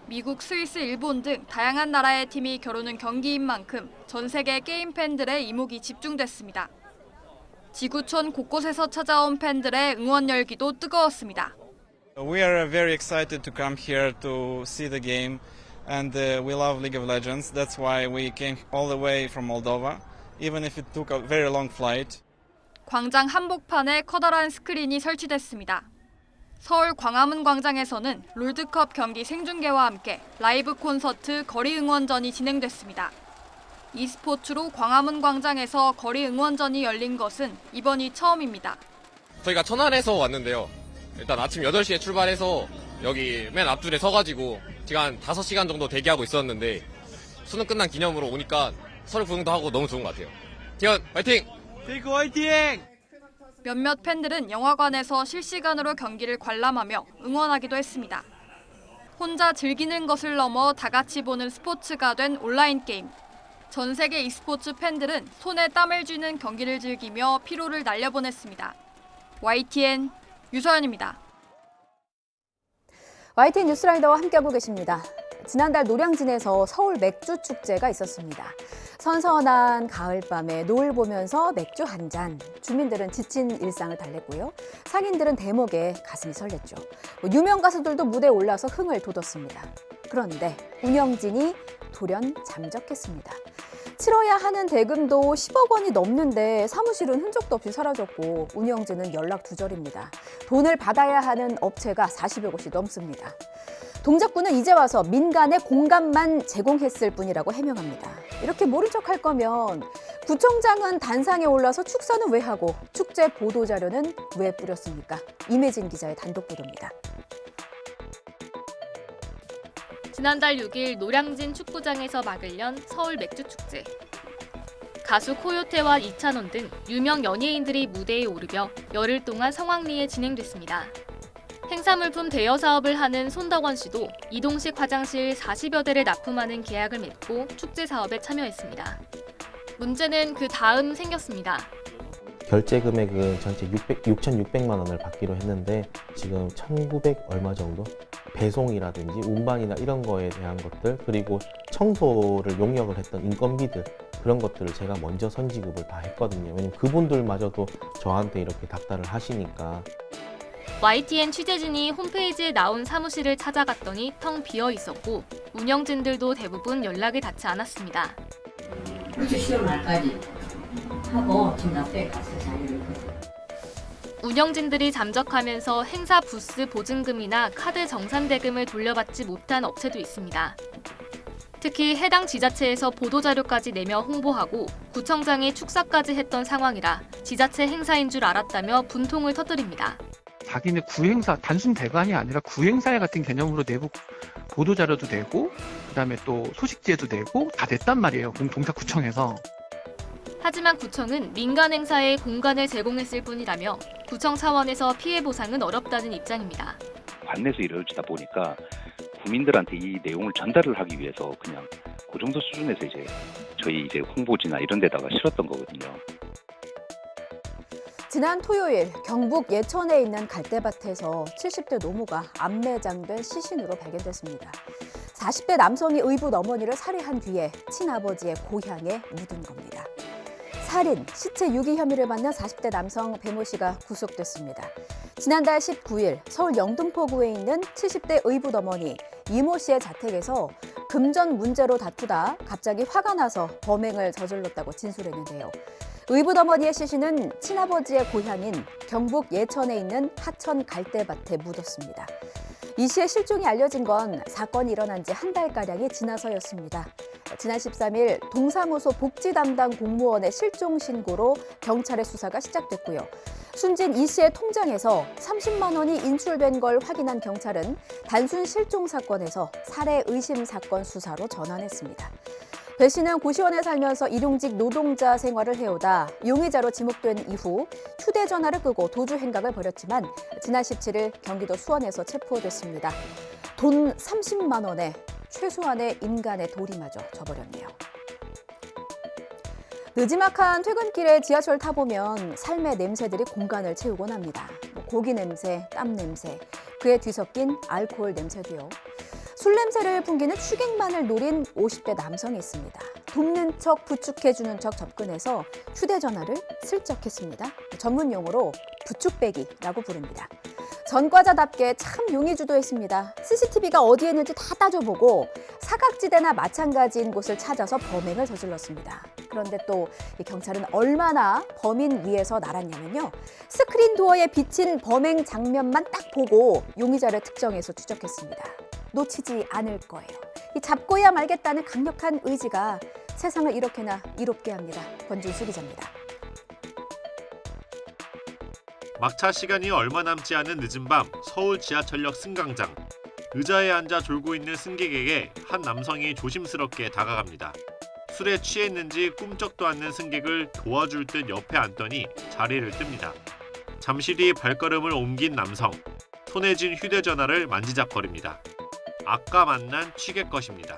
미국, 스위스, 일본 등 다양한 나라의 팀이 겨루는 경기인 만큼 전 세계 게임 팬들의 이목이 집중됐습니다. 지구촌 곳곳에서 찾아온 팬들의 응원 열기도 뜨거웠습니다. We are very excited to come here to see the game, and we love League of Legends. That's why we came all the way from Moldova, even if it took a very long flight. 광장 한복판에 커다란 스크린이 설치됐습니다. 서울 광화문 광장에서는 롤드컵 경기 생중계와 함께 라이브 콘서트 거리 응원전이 진행됐습니다. e스포츠로 광화문 광장에서 거리 응원전이 열린 것은 이번이 처음입니다. 저희가 천안에서 왔는데요. 일단 아침 8시에 출발해서 여기 맨 앞줄에 서가지고 지금 한 5시간 정도 대기하고 있었는데 수능 끝난 기념으로 오니까 서류 구경도 하고 너무 좋은 것 같아요. 티원 화이팅! 대구 화이팅! 몇몇 팬들은 영화관에서 실시간으로 경기를 관람하며 응원하기도 했습니다. 혼자 즐기는 것을 넘어 다 같이 보는 스포츠가 된 온라인 게임. 전 세계 e스포츠 팬들은 손에 땀을 쥐는 경기를 즐기며 피로를 날려보냈습니다. YTN 유서연입니다. YTN 뉴스라이더와 함께하고 계십니다. 지난달 노량진에서 서울 맥주 축제가 있었습니다. 선선한 가을밤에 노을 보면서 맥주 한 잔. 주민들은 지친 일상을 달랬고요. 상인들은 대목에 가슴이 설렜죠. 유명 가수들도 무대에 올라서 흥을 돋웠습니다. 그런데 운영진이 돌연 잠적했습니다. 치러야 하는 대금도 10억 원이 넘는데 사무실은 흔적도 없이 사라졌고 운영진은 연락 두절입니다. 돈을 받아야 하는 업체가 40여 곳이 넘습니다. 동작구는 이제 와서 민간의 공간만 제공했을 뿐이라고 해명합니다. 이렇게 모른 척할 거면 구청장은 단상에 올라서 축사는 왜 하고 축제 보도자료는 왜 뿌렸습니까? 임혜진 기자의 단독 보도입니다. 지난달 6일 노량진 축구장에서 막을 연 서울 맥주축제. 가수 코요테와 이찬원 등 유명 연예인들이 무대에 오르며 열흘 동안 성황리에 진행됐습니다. 행사물품 대여 사업을 하는 손덕원 씨도 이동식 화장실 40여 대를 납품하는 계약을 맺고 축제 사업에 참여했습니다. 문제는 그 다음 생겼습니다. 결제 금액은 전체 6,600만 원을 받기로 했는데 지금 1,900 얼마 정도? 배송이라든지 운반이나 이런 거에 대한 것들, 그리고 청소를 용역을 했던 인건비들, 그런 것들을 제가 먼저 선지급을 다 했거든요. 왜냐면 그분들마저도 저한테 이렇게 닥달을 하시니까. YTN 취재진이 홈페이지에 나온 사무실을 찾아갔더니 텅 비어 있었고 운영진들도 대부분 연락이 닿지 않았습니다. 10월 말까지 하고 지금 납부에 가서 자리를. 운영진들이 잠적하면서 행사 부스 보증금이나 카드 정산대금을 돌려받지 못한 업체도 있습니다. 특히 해당 지자체에서 보도자료까지 내며 홍보하고 구청장이 축사까지 했던 상황이라 지자체 행사인 줄 알았다며 분통을 터뜨립니다. 자기네 구행사, 단순 대관이 아니라 구행사회 같은 개념으로 내부 보도자료도 내고 그다음에 또 소식지에도 내고 다 냈단 말이에요. 동작구청에서. 하지만 구청은 민간 행사에 공간을 제공했을 뿐이라며 구청 차원에서 피해 보상은 어렵다는 입장입니다. 관내에서 이루어지다 보니까 국민들한테 이 내용을 전달을 하기 위해서 그냥 그 정도 수준에서 저희 홍보지나 이런 데다가 실었던 거거든요. 지난 토요일 경북 예천에 있는 갈대밭에서 70대 노모가 암매장된 시신으로 발견됐습니다. 40대 남성이 의붓 어머니를 살해한 뒤에 친아버지의 고향에 묻은 겁니다. 살인, 시체 유기 혐의를 받는 40대 남성 배모 씨가 구속됐습니다. 지난달 19일 서울 영등포구에 있는 70대 의붓 어머니 이모 씨의 자택에서 금전 문제로 다투다 갑자기 화가 나서 범행을 저질렀다고 진술했는데요. 의붓 어머니의 시신은 친아버지의 고향인 경북 예천에 있는 하천 갈대밭에 묻었습니다. 이 씨의 실종이 알려진 건 사건이 일어난 지 한 달가량이 지나서였습니다. 지난 13일 동사무소 복지 담당 공무원의 실종 신고로 경찰의 수사가 시작됐고요. 숨진 이 씨의 통장에서 30만 원이 인출된 걸 확인한 경찰은 단순 실종 사건에서 살해 의심 사건 수사로 전환했습니다. 배 씨는 고시원에 살면서 일용직 노동자 생활을 해오다 용의자로 지목된 이후 휴대전화를 끄고 도주 행각을 벌였지만 지난 17일 경기도 수원에서 체포됐습니다. 돈 30만 원에 최소한의 인간의 도리마저 저버렸네요. 느지막한 퇴근길에 지하철 타보면 삶의 냄새들이 공간을 채우곤 합니다. 고기 냄새, 땀 냄새, 그에 뒤섞인 알코올 냄새도요. 술 냄새를 풍기는 취객만을 노린 50대 남성이 있습니다. 돕는 척 부축해주는 척 접근해서 휴대전화를 슬쩍 했습니다. 전문 용어로 부축배기라고 부릅니다. 전과자답게 참 용의주도했습니다. CCTV가 어디에 있는지 다 따져보고 사각지대나 마찬가지인 곳을 찾아서 범행을 저질렀습니다. 그런데 또 이 경찰은 얼마나 범인 위에서 날았냐면요. 스크린 도어에 비친 범행 장면만 딱 보고 용의자를 특정해서 추적했습니다. 놓치지 않을 거예요. 이 잡고야 말겠다는 강력한 의지가 세상을 이렇게나 이롭게 합니다. 권준수 기자입니다. 막차 시간이 얼마 남지 않은 늦은 밤 서울 지하철역 승강장. 의자에 앉아 졸고 있는 승객에게 한 남성이 조심스럽게 다가갑니다. 술에 취했는지 꿈쩍도 않는 승객을 도와줄 듯 옆에 앉더니 자리를 뜹니다. 잠시 뒤 발걸음을 옮긴 남성. 손에 쥔 휴대전화를 만지작거립니다. 아까 만난 취객 것입니다.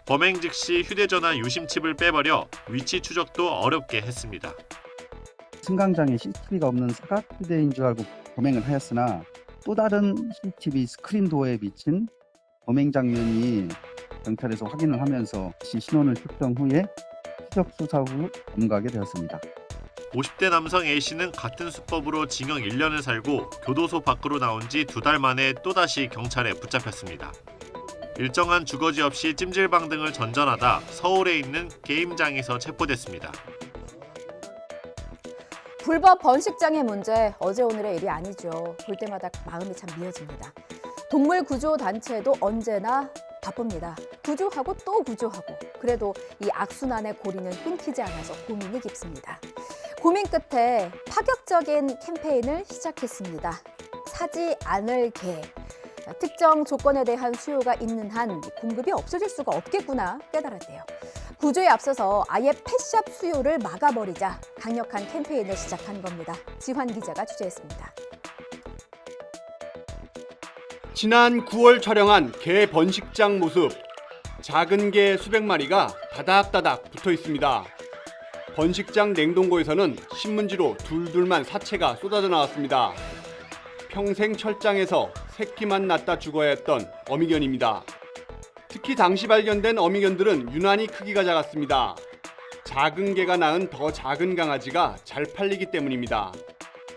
범행 즉시 휴대전화 유심칩을 빼버려 위치 추적도 어렵게 했습니다. 승강장에 CCTV가 없는 사각 휴대인 줄 알고 범행을 하였으나 또 다른 CCTV 스크린 도어에 비친 범행 장면이 경찰에서 확인을 하면서 신원을 특정 후에 추적 수사 후 검거하게 되었습니다. 50대 남성 A씨는 같은 수법으로 징역 1년을 살고 교도소 밖으로 나온 지 2달 만에 또다시 경찰에 붙잡혔습니다. 일정한 주거지 없이 찜질방 등을 전전하다 서울에 있는 게임장에서 체포됐습니다. 불법 번식장의 문제, 어제 오늘의 일이 아니죠. 볼 때마다 마음이 참 미어집니다. 동물 구조 단체도 언제나 바쁩니다. 구조하고 또 구조하고. 그래도 이 악순환의 고리는 끊기지 않아서 고민이 깊습니다. 고민 끝에 파격적인 캠페인을 시작했습니다. 사지 않을 개. 특정 조건에 대한 수요가 있는 한 공급이 없어질 수가 없겠구나 깨달았대요. 구조에 앞서서 아예 펫샵 수요를 막아버리자 강력한 캠페인을 시작한 겁니다. 지환 기자가 취재했습니다. 지난 9월 촬영한 개 번식장 모습. 작은 개 수백 마리가 다닥다닥 붙어 있습니다. 번식장 냉동고에서는 신문지로 둘둘만 사체가 쏟아져 나왔습니다. 평생 철장에서 새끼만 낳다 죽어야 했던 어미견입니다. 특히 당시 발견된 어미견들은 유난히 크기가 작았습니다. 작은 개가 낳은 더 작은 강아지가 잘 팔리기 때문입니다.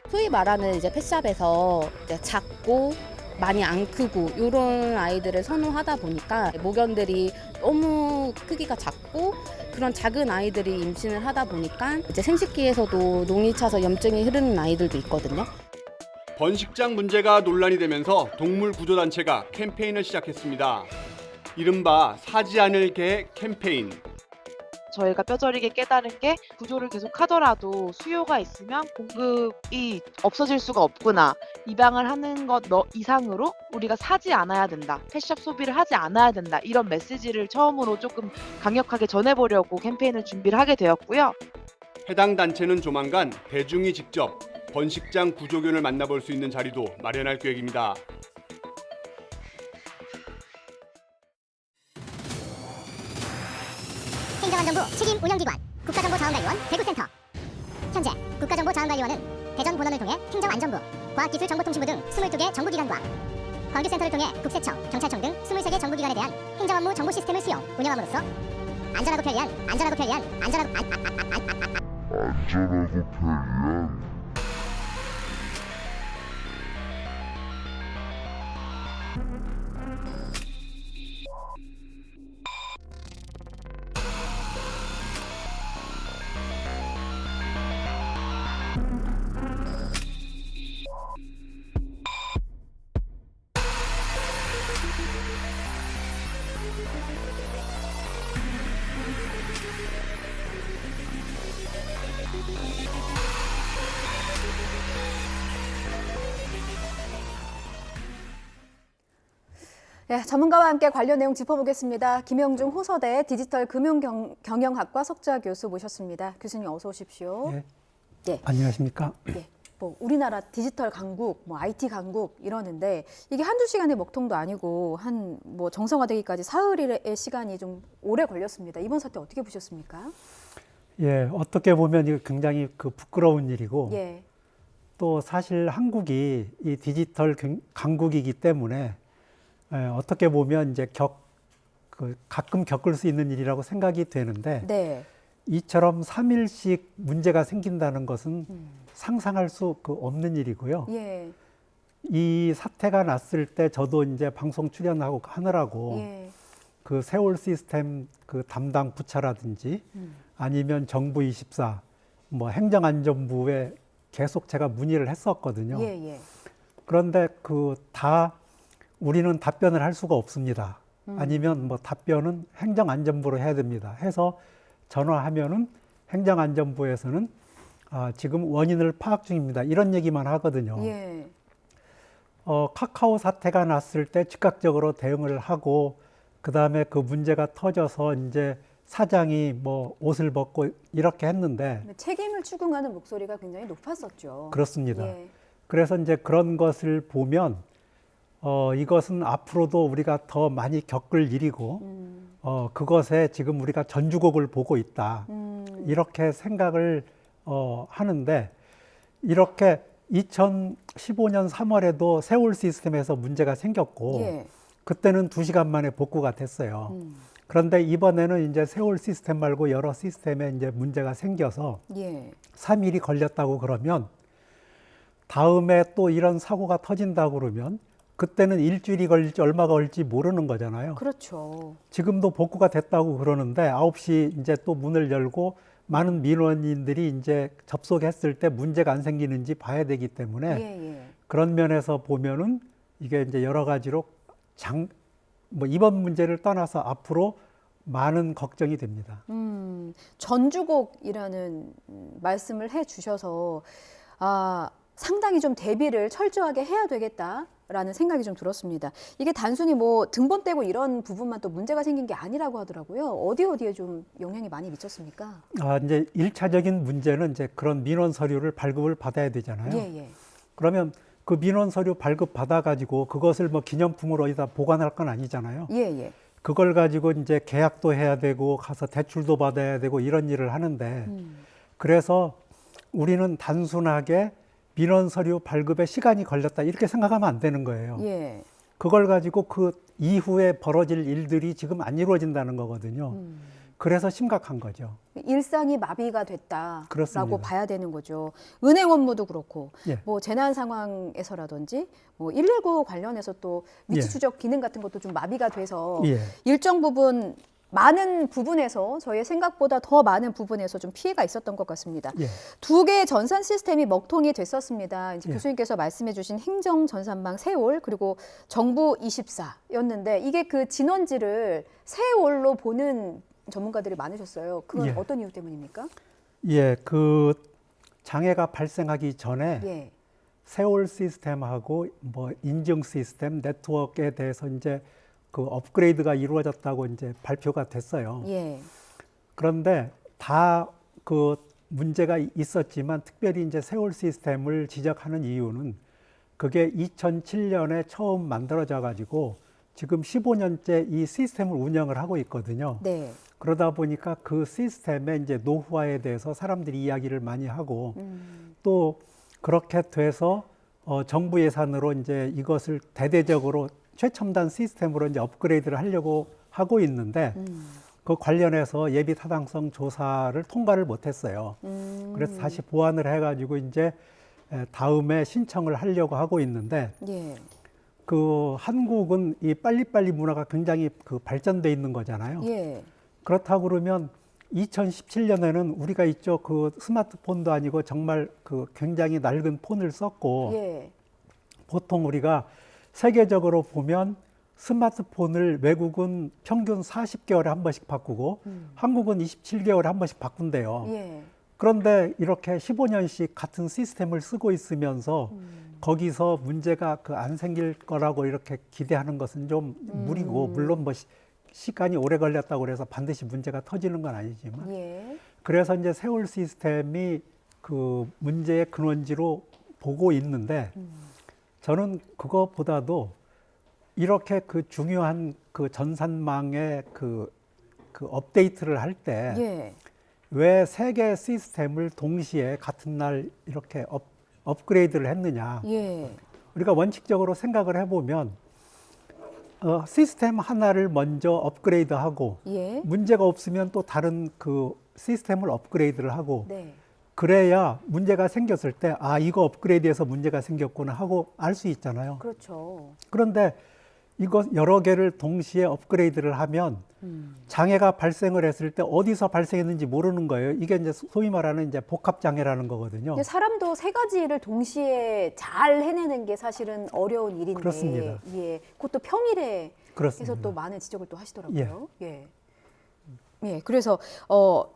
소위 말하는 이제 펫샵에서 이제 작고 많이 안 크고 이런 아이들을 선호하다 보니까 모견들이 너무 크기가 작고 그런 작은 아이들이 임신을 하다 보니까 이제 생식기에서도 농이 차서 염증이 흐르는 아이들도 있거든요. 번식장 문제가 논란이 되면서 동물구조단체가 캠페인을 시작했습니다. 이른바 사지 않을 개 캠페인. 저희가 뼈저리게 깨달은 게 구조를 계속 하더라도 수요가 있으면 공급이 없어질 수가 없구나. 입양을 하는 것 이상으로 우리가 사지 않아야 된다. 펫샵 소비를 하지 않아야 된다. 이런 메시지를 처음으로 조금 강력하게 전해보려고 캠페인을 준비를 하게 되었고요. 해당 단체는 조만간 대중이 직접 번식장 구조견을 만나볼 수 있는 자리도 마련할 계획입니다. 행정안전부 책임 운영기관 국가정보자원관리원 대구센터. 현재 국가정보자원관리원은 대전 본원을 통해 행정안전부, 과학기술정보통신부 등 22개 정부기관과 관계센터를 통해 국세청, 경찰청 등 23개 정부기관에 대한 행정업무 정보 시스템을 수용, 운영함으로써 안전하고 편리한 네, 전문가와 함께 관련 내용 짚어보겠습니다. 김영중 호서대 디지털 금융경영학과 석좌 교수 모셨습니다. 교수님 어서 오십시오. 네. 네. 안녕하십니까? 네. 뭐 우리나라 디지털 강국, 뭐 IT 강국 이러는데 이게 한두 시간의 먹통도 아니고 한 뭐 정상화되기까지 사흘의 시간이 좀 오래 걸렸습니다. 이번 사태 어떻게 보셨습니까? 예, 어떻게 보면 이거 굉장히 부끄러운 일이고 예. 또 사실 한국이 이 디지털 강국이기 때문에 어떻게 보면 이제 가끔 겪을 수 있는 일이라고 생각이 되는데 네. 이처럼 3일씩 문제가 생긴다는 것은 상상할 수 없는 일이고요. 예. 이 사태가 났을 때 저도 이제 방송 출연하고 하느라고 예. 그 세월 시스템 담당 부처라든지 아니면 정부 24, 뭐 행정안전부에 계속 제가 문의를 했었거든요. 예, 예. 그런데 다 우리는 답변을 할 수가 없습니다. 아니면 뭐 답변은 행정안전부로 해야 됩니다. 해서 전화하면은 행정안전부에서는 지금 원인을 파악 중입니다. 이런 얘기만 하거든요. 예. 카카오 사태가 났을 때 즉각적으로 대응을 하고 그다음에 그 문제가 터져서 이제 사장이 뭐 옷을 벗고 이렇게 했는데 책임을 추궁하는 목소리가 굉장히 높았었죠. 그렇습니다. 예. 그래서 이제 그런 것을 보면 이것은 앞으로도 우리가 더 많이 겪을 일이고 그것에 지금 우리가 전주곡을 보고 있다. 이렇게 생각을 하는데 이렇게 2015년 3월에도 세월 시스템에서 문제가 생겼고 예. 그때는 2시간 만에 복구가 됐어요. 그런데 이번에는 이제 세월 시스템 말고 여러 시스템에 이제 문제가 생겨서 예. 3일이 걸렸다고 그러면 다음에 또 이런 사고가 터진다고 그러면 그때는 일주일이 걸릴지 얼마가 걸릴지 모르는 거잖아요. 그렇죠. 지금도 복구가 됐다고 그러는데 9시 이제 또 문을 열고 많은 민원인들이 이제 접속했을 때 문제가 안 생기는지 봐야 되기 때문에 예. 그런 면에서 보면은 이게 이제 여러 가지로 뭐 이번 문제를 떠나서 앞으로 많은 걱정이 됩니다. 전주곡이라는 말씀을 해 주셔서 상당히 좀 대비를 철저하게 해야 되겠다라는 생각이 좀 들었습니다. 이게 단순히 뭐 등본 떼고 이런 부분만 또 문제가 생긴 게 아니라고 하더라고요. 어디에 좀 영향이 많이 미쳤습니까? 이제 1차적인 문제는 이제 그런 민원 서류를 발급을 받아야 되잖아요. 예. 그러면 그 민원 서류 발급 받아가지고 그것을 뭐 기념품으로 어디다 보관할 건 아니잖아요. 예. 그걸 가지고 이제 계약도 해야 되고 가서 대출도 받아야 되고 이런 일을 하는데 그래서 우리는 단순하게 민원 서류 발급에 시간이 걸렸다 이렇게 생각하면 안 되는 거예요. 예. 그걸 가지고 그 이후에 벌어질 일들이 지금 안 이루어진다는 거거든요. 그래서 심각한 거죠. 일상이 마비가 됐다라고 그렇습니다. 봐야 되는 거죠. 은행 업무도 그렇고 예. 뭐 재난 상황에서라든지 뭐 119 관련해서 또 위치 추적 기능 같은 것도 좀 마비가 돼서 예. 일정 부분 많은 부분에서 저희의 생각보다 더 많은 부분에서 좀 피해가 있었던 것 같습니다. 예. 2개의 전산 시스템이 먹통이 됐었습니다. 이제 예. 교수님께서 말씀해주신 행정 전산망 세월 그리고 정부 24였는데 이게 그 진원지를 세월로 보는 전문가들이 많으셨어요. 그건 예. 어떤 이유 때문입니까? 예, 그 장애가 발생하기 전에 예. 세월 시스템하고 뭐 인증 시스템, 네트워크에 대해서 이제 그 업그레이드가 이루어졌다고 이제 발표가 됐어요. 예. 그런데 다 그 문제가 있었지만 특별히 이제 세월 시스템을 지적하는 이유는 그게 2007년에 처음 만들어져 가지고 지금 15년째 이 시스템을 운영을 하고 있거든요. 네. 그러다 보니까 그 시스템의 이제 노후화에 대해서 사람들이 이야기를 많이 하고 또 그렇게 돼서 정부 예산으로 이제 이것을 대대적으로 최첨단 시스템으로 이제 업그레이드를 하려고 하고 있는데 그 관련해서 예비 타당성 조사를 통과를 못했어요. 그래서 다시 보완을 해가지고 이제 다음에 신청을 하려고 하고 있는데 예. 그 한국은 이 빨리빨리 문화가 굉장히 그 발전돼 있는 거잖아요. 예. 그렇다고 그러면 2017년에는 우리가 있죠. 그 스마트폰도 아니고 정말 그 굉장히 낡은 폰을 썼고 예. 보통 우리가 세계적으로 보면 스마트폰을 외국은 평균 40개월에 한 번씩 바꾸고 한국은 27개월에 한 번씩 바꾼대요. 예. 그런데 이렇게 15년씩 같은 시스템을 쓰고 있으면서 거기서 문제가 그 안 생길 거라고 이렇게 기대하는 것은 좀 무리고 물론 뭐 시간이 오래 걸렸다고 그래서 반드시 문제가 터지는 건 아니지만 예. 그래서 이제 세월 시스템이 그 문제의 근원지로 보고 있는데 저는 그것보다도 이렇게 그 중요한 그 전산망의 그 업데이트를 할 때 왜 세 개의 시스템을 동시에 같은 날 이렇게 업그레이드를 했느냐. 우리가 원칙적으로 생각을 해보면 시스템 하나를 먼저 업그레이드하고 문제가 없으면 또 다른 그 시스템을 업그레이드를 하고 그래야 문제가 생겼을 때 아 이거 업그레이드해서 문제가 생겼구나 하고 알 수 있잖아요. 그렇죠. 그런데 이거 여러 개를 동시에 업그레이드를 하면 장애가 발생을 했을 때 어디서 발생했는지 모르는 거예요. 이게 이제 소위 말하는 이제 복합 장애라는 거거든요. 근데 사람도 세 가지 일을 동시에 잘 해내는 게 사실은 어려운 일인데, 그렇습니다. 그것도 평일에 그렇습니다. 해서 또 많은 지적을 또 하시더라고요. 그래서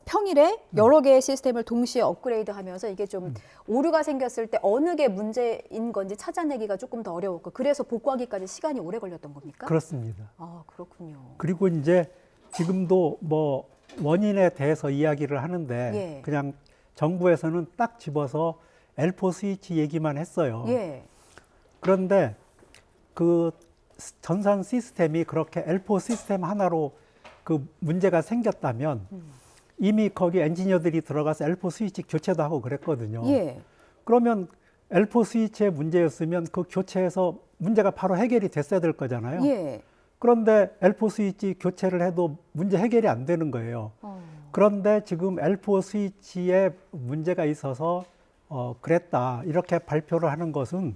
평일에 여러 개의 시스템을 동시에 업그레이드하면서 이게 좀 오류가 생겼을 때 어느 게 문제인 건지 찾아내기가 조금 더 어려웠고 그래서 복구하기까지 시간이 오래 걸렸던 겁니까? 그렇습니다. 아, 그렇군요. 그리고 이제 지금도 뭐 원인에 대해서 이야기를 하는데 그냥 정부에서는 딱 집어서 L4 스위치 얘기만 했어요. 그런데 그 전산 시스템이 그렇게 L4 시스템 하나로 그 문제가 생겼다면 이미 거기 엔지니어들이 들어가서 L4 스위치 교체도 하고 그랬거든요. 그러면 L4 스위치의 문제였으면 그 교체해서 문제가 바로 해결이 됐어야 될 거잖아요. 그런데 L4 스위치 교체를 해도 문제 해결이 안 되는 거예요. 그런데 지금 L4 스위치에 문제가 있어서 그랬다 이렇게 발표를 하는 것은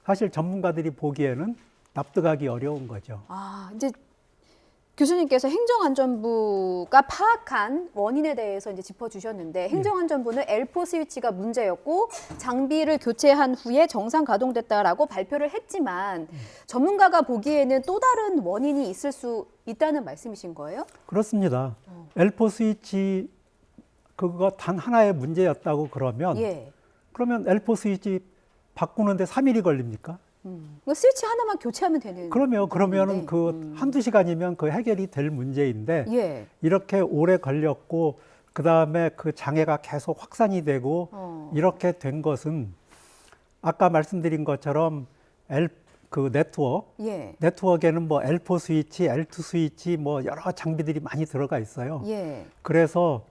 사실 전문가들이 보기에는 납득하기 어려운 거죠. 아, 이제 교수님께서 행정안전부가 파악한 원인에 대해서 이제 짚어주셨는데 행정안전부는 L4 스위치가 문제였고 장비를 교체한 후에 정상 가동됐다라고 발표를 했지만 전문가가 보기에는 또 다른 원인이 있을 수 있다는 말씀이신 거예요? 그렇습니다. L4 스위치 그거 단 하나의 문제였다고 그러면 그러면 L4 스위치 바꾸는데 3일이 걸립니까? 스위치 하나만 교체하면 되는. 그러면은 그 한두 시간이면 그 해결이 될 문제인데 이렇게 오래 걸렸고 그 다음에 그 장애가 계속 확산이 되고 이렇게 된 것은 아까 말씀드린 것처럼 그 네트워크에는 뭐 L4 스위치, L2 스위치 뭐 여러 장비들이 많이 들어가 있어요. 그래서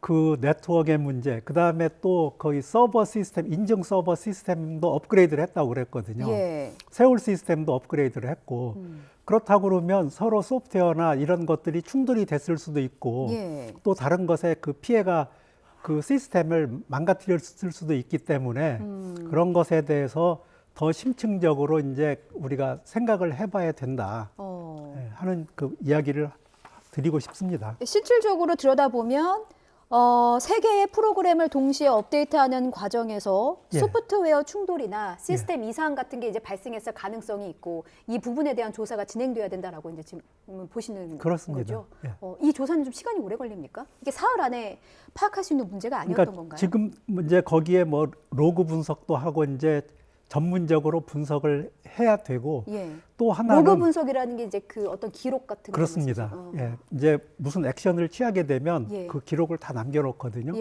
그 네트워크의 문제, 그 다음에 또 거의 서버 시스템, 인증 서버 시스템도 업그레이드를 했다고 그랬거든요. 세울 시스템도 업그레이드를 했고 그렇다고 그러면 서로 소프트웨어나 이런 것들이 충돌이 됐을 수도 있고 또 다른 것에 그 피해가 그 시스템을 망가뜨렸을 수도 있기 때문에 그런 것에 대해서 더 심층적으로 이제 우리가 생각을 해봐야 된다 하는 그 이야기를 드리고 싶습니다. 실질적으로 들여다보면 세 개의 프로그램을 동시에 업데이트하는 과정에서 소프트웨어 충돌이나 시스템 이상 같은 게 이제 발생했을 가능성이 있고 이 부분에 대한 조사가 진행돼야 된다라고 이제 지금 보시는 거죠. 이 조사는 좀 시간이 오래 걸립니까? 이게 사흘 안에 파악할 수 있는 문제가 아니었던 건가요? 지금 이제 거기에 뭐 로그 분석도 하고 이제 전문적으로 분석을 해야 되고 또 하나는 로그 분석이라는 게 이제 그 어떤 기록 같은 그렇습니다. 이제 무슨 액션을 취하게 되면 그 기록을 다 남겨놓거든요.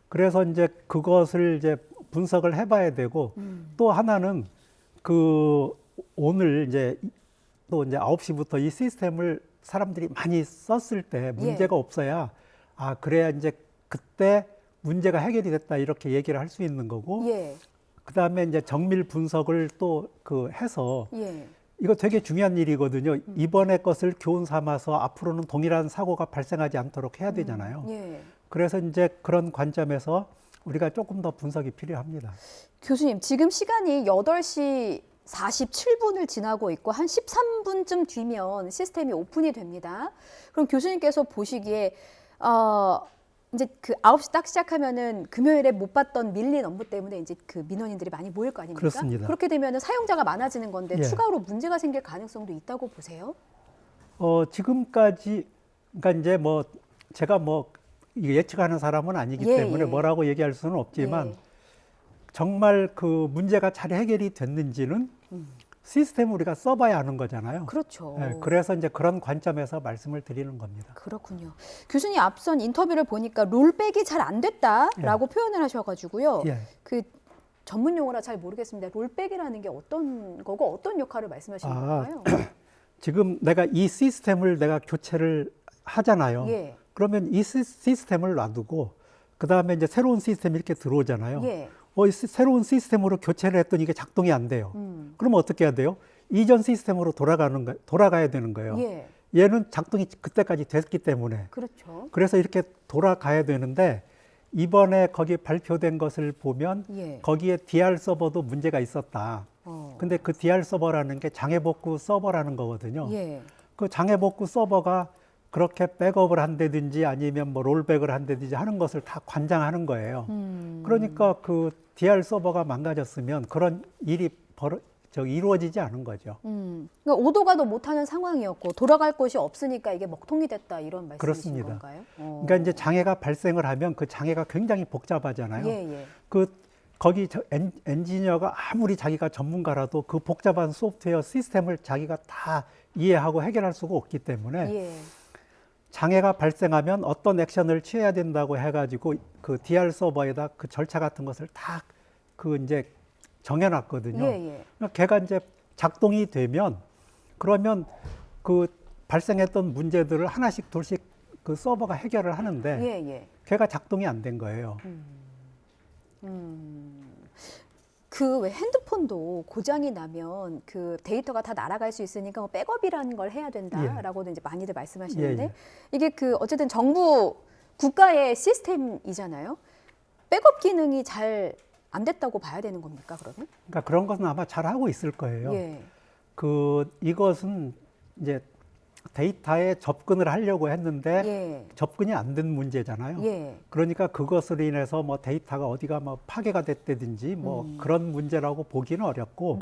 그래서 이제 그것을 이제 분석을 해봐야 되고 또 하나는 그 오늘 이제 또 이제 9시부터 이 시스템을 사람들이 많이 썼을 때 문제가 없어야 아 그래야 이제 그때 문제가 해결이 됐다 이렇게 얘기를 할 수 있는 거고. 그다음에 이제 정밀 분석을 또 그 해서 이거 되게 중요한 일이거든요. 이번에 것을 교훈 삼아서 앞으로는 동일한 사고가 발생하지 않도록 해야 되잖아요. 그래서 이제 그런 관점에서 우리가 조금 더 분석이 필요합니다. 교수님, 지금 시간이 8시 47분을 지나고 있고 한 13분쯤 뒤면 시스템이 오픈이 됩니다. 그럼 교수님께서 보시기에 이제 그 9시 딱 시작하면은 금요일에 못 봤던 밀린 업무 때문에 이제 그 민원인들이 많이 모일 거 아닙니까? 그렇습니다. 그렇게 되면은 사용자가 많아지는 건데 추가로 문제가 생길 가능성도 있다고 보세요? 지금까지 그러니까 이제 뭐 제가 뭐 예측하는 사람은 아니기 때문에 뭐라고 얘기할 수는 없지만 정말 그 문제가 잘 해결이 됐는지는 시스템을 우리가 써봐야 하는 거잖아요. 그렇죠. 그래서 이제 그런 관점에서 말씀을 드리는 겁니다. 그렇군요. 교수님 앞선 인터뷰를 보니까 롤백이 잘 안 됐다라고 표현을 하셔가지고요. 그 전문 용어라 잘 모르겠습니다. 롤백이라는 게 어떤 거고 어떤 역할을 말씀하시는 건가요? 지금 내가 이 시스템을 내가 교체를 하잖아요. 예. 그러면 이 시스템을 놔두고 그 다음에 이제 새로운 시스템이 이렇게 들어오잖아요. 예. 이 새로운 시스템으로 교체를 했더니 이게 작동이 안 돼요. 그러면 어떻게 해야 돼요? 이전 시스템으로 돌아가야 되는 거예요. 예. 얘는 작동이 그때까지 됐기 때문에. 그렇죠. 그래서 이렇게 돌아가야 되는데 이번에 거기 발표된 것을 보면 예. 거기에 DR 서버도 문제가 있었다. 근데 그 DR 서버라는 게 장애복구 서버라는 거거든요. 예. 그 장애복구 서버가 그렇게 백업을 한다든지 아니면 뭐 롤백을 한다든지 하는 것을 다 관장하는 거예요. 그러니까 그 DR 서버가 망가졌으면 그런 일이 이루어지지 않은 거죠. 그러니까 오도 가도 못하는 상황이었고 돌아갈 곳이 없으니까 이게 먹통이 됐다 이런 말씀이신 그렇습니다. 건가요? 그러니까 이제 장애가 발생을 하면 그 장애가 굉장히 복잡하잖아요. 예. 거기 엔지니어가 아무리 자기가 전문가라도 그 복잡한 소프트웨어 시스템을 자기가 다 이해하고 해결할 수가 없기 때문에 예. 장애가 발생하면 어떤 액션을 취해야 된다고 해가지고 그 DR 서버에다 그 절차 같은 것을 다 그 이제 정해놨거든요. 예. 그러니까 걔가 이제 작동이 되면 그러면 그 발생했던 문제들을 하나씩 둘씩 그 서버가 해결을 하는데 걔가 작동이 안 된 거예요. 그 왜 핸드폰도 고장이 나면 그 데이터가 다 날아갈 수 있으니까 뭐 백업이라는 걸 해야 된다라고도 이제 많이들 말씀하시는데 이게 그 어쨌든 정부 국가의 시스템이잖아요. 백업 기능이 잘 안 됐다고 봐야 되는 겁니까, 그러면? 그러니까 그런 것은 아마 잘 하고 있을 거예요. 예. 이것은 이제 데이터에 접근을 하려고 했는데 접근이 안 된 문제잖아요. 그러니까 그것으로 인해서 뭐 데이터가 어디가 뭐 파괴가 됐다든지 뭐 그런 문제라고 보기는 어렵고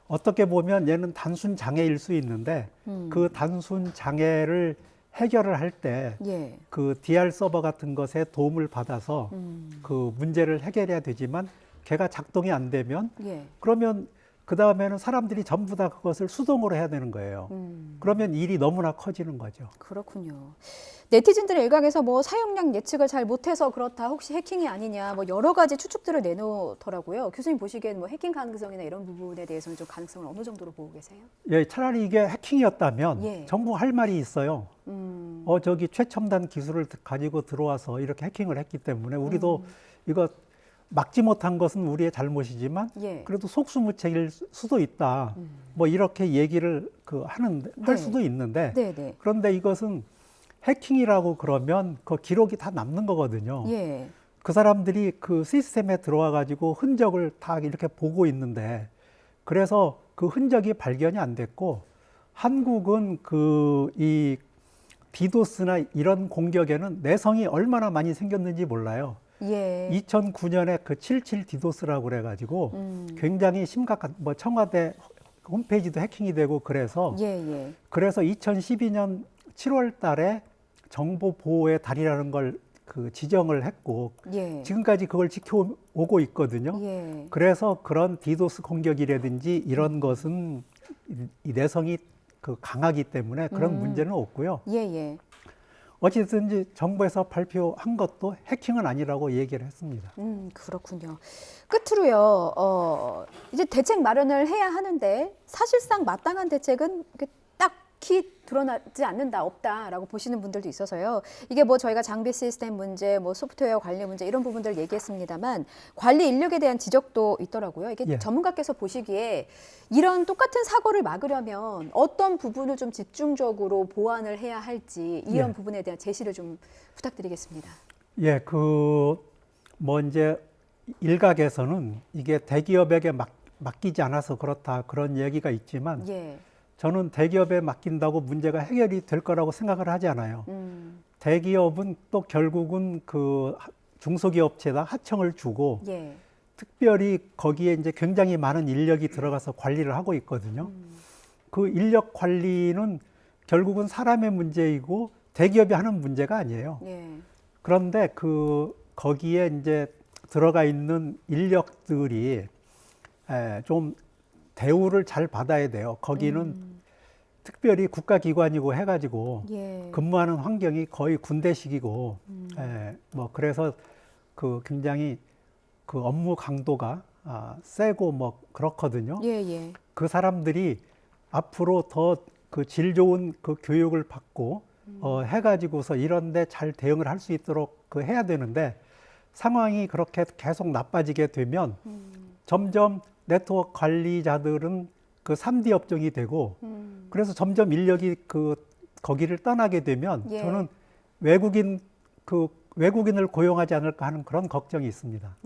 어떻게 보면 얘는 단순 장애일 수 있는데 그 단순 장애를 해결을 할 때 그 DR 서버 같은 것에 도움을 받아서 그 문제를 해결해야 되지만 걔가 작동이 안 되면 그러면 그 다음에는 사람들이 전부 다 그것을 수동으로 해야 되는 거예요. 그러면 일이 너무나 커지는 거죠. 그렇군요. 네티즌들의 일각에서 뭐 사용량 예측을 잘 못해서 그렇다, 혹시 해킹이 아니냐, 뭐 여러 가지 추측들을 내놓더라고요. 교수님 보시기에는 뭐 해킹 가능성이나 이런 부분에 대해서는 좀 가능성을 어느 정도로 보고 계세요? 예, 차라리 이게 해킹이었다면 정부 할 말이 있어요. 저기 최첨단 기술을 가지고 들어와서 이렇게 해킹을 했기 때문에 우리도 이거 막지 못한 것은 우리의 잘못이지만 그래도 속수무책일 수도 있다. 뭐 이렇게 얘기를 할 수도 있는데 그런데 이것은 해킹이라고 그러면 그 기록이 다 남는 거거든요. 그 사람들이 그 시스템에 들어와 가지고 흔적을 다 이렇게 보고 있는데 그래서 그 흔적이 발견이 안 됐고 한국은 이 디도스나 이런 공격에는 내성이 얼마나 많이 생겼는지 몰라요. 2009년에 그 77 디도스라고 그래가지고 굉장히 심각한 뭐 청와대 홈페이지도 해킹이 되고 그래서 그래서 2012년 7월 달에 정보 보호의 달이라는 걸 그 지정을 했고 지금까지 그걸 지켜오고 있거든요. 그래서 그런 디도스 공격이라든지 이런 것은 이 내성이 강하기 때문에 그런 문제는 없고요. 어쨌든지 정부에서 발표한 것도 해킹은 아니라고 얘기를 했습니다. 그렇군요. 끝으로요. 이제 대책 마련을 해야 하는데 사실상 마땅한 대책은 딱히 드러나지 않는다, 없다라고 보시는 분들도 있어서요. 이게 뭐 저희가 장비 시스템 문제, 뭐 소프트웨어 관리 문제 이런 부분들 얘기했습니다만 관리 인력에 대한 지적도 있더라고요. 이게 전문가께서 보시기에 이런 똑같은 사고를 막으려면 어떤 부분을 좀 집중적으로 보완을 해야 할지 이런 부분에 대한 제시를 좀 부탁드리겠습니다. 뭐 이제 일각에서는 이게 대기업에게 맡기지 않아서 그렇다 그런 얘기가 있지만 저는 대기업에 맡긴다고 문제가 해결이 될 거라고 생각을 하지 않아요. 대기업은 또 결국은 그 중소기업체에다 하청을 주고 특별히 거기에 이제 굉장히 많은 인력이 들어가서 관리를 하고 있거든요. 그 인력 관리는 결국은 사람의 문제이고 대기업이 하는 문제가 아니에요. 그런데 거기에 이제 들어가 있는 인력들이 좀 대우를 잘 받아야 돼요. 거기는 특별히 국가기관이고 해가지고 근무하는 환경이 거의 군대식이고 뭐 그래서 굉장히 업무 강도가 세고 뭐 그렇거든요. 예. 그 사람들이 앞으로 더 그 질 좋은 그 교육을 받고 해가지고서 이런데 잘 대응을 할 수 있도록 그 해야 되는데 상황이 그렇게 계속 나빠지게 되면 점점 네트워크 관리자들은 그 3D 업종이 되고 그래서 점점 인력이 그 거기를 떠나게 되면 예. 저는 외국인을 고용하지 않을까 하는 그런 걱정이 있습니다.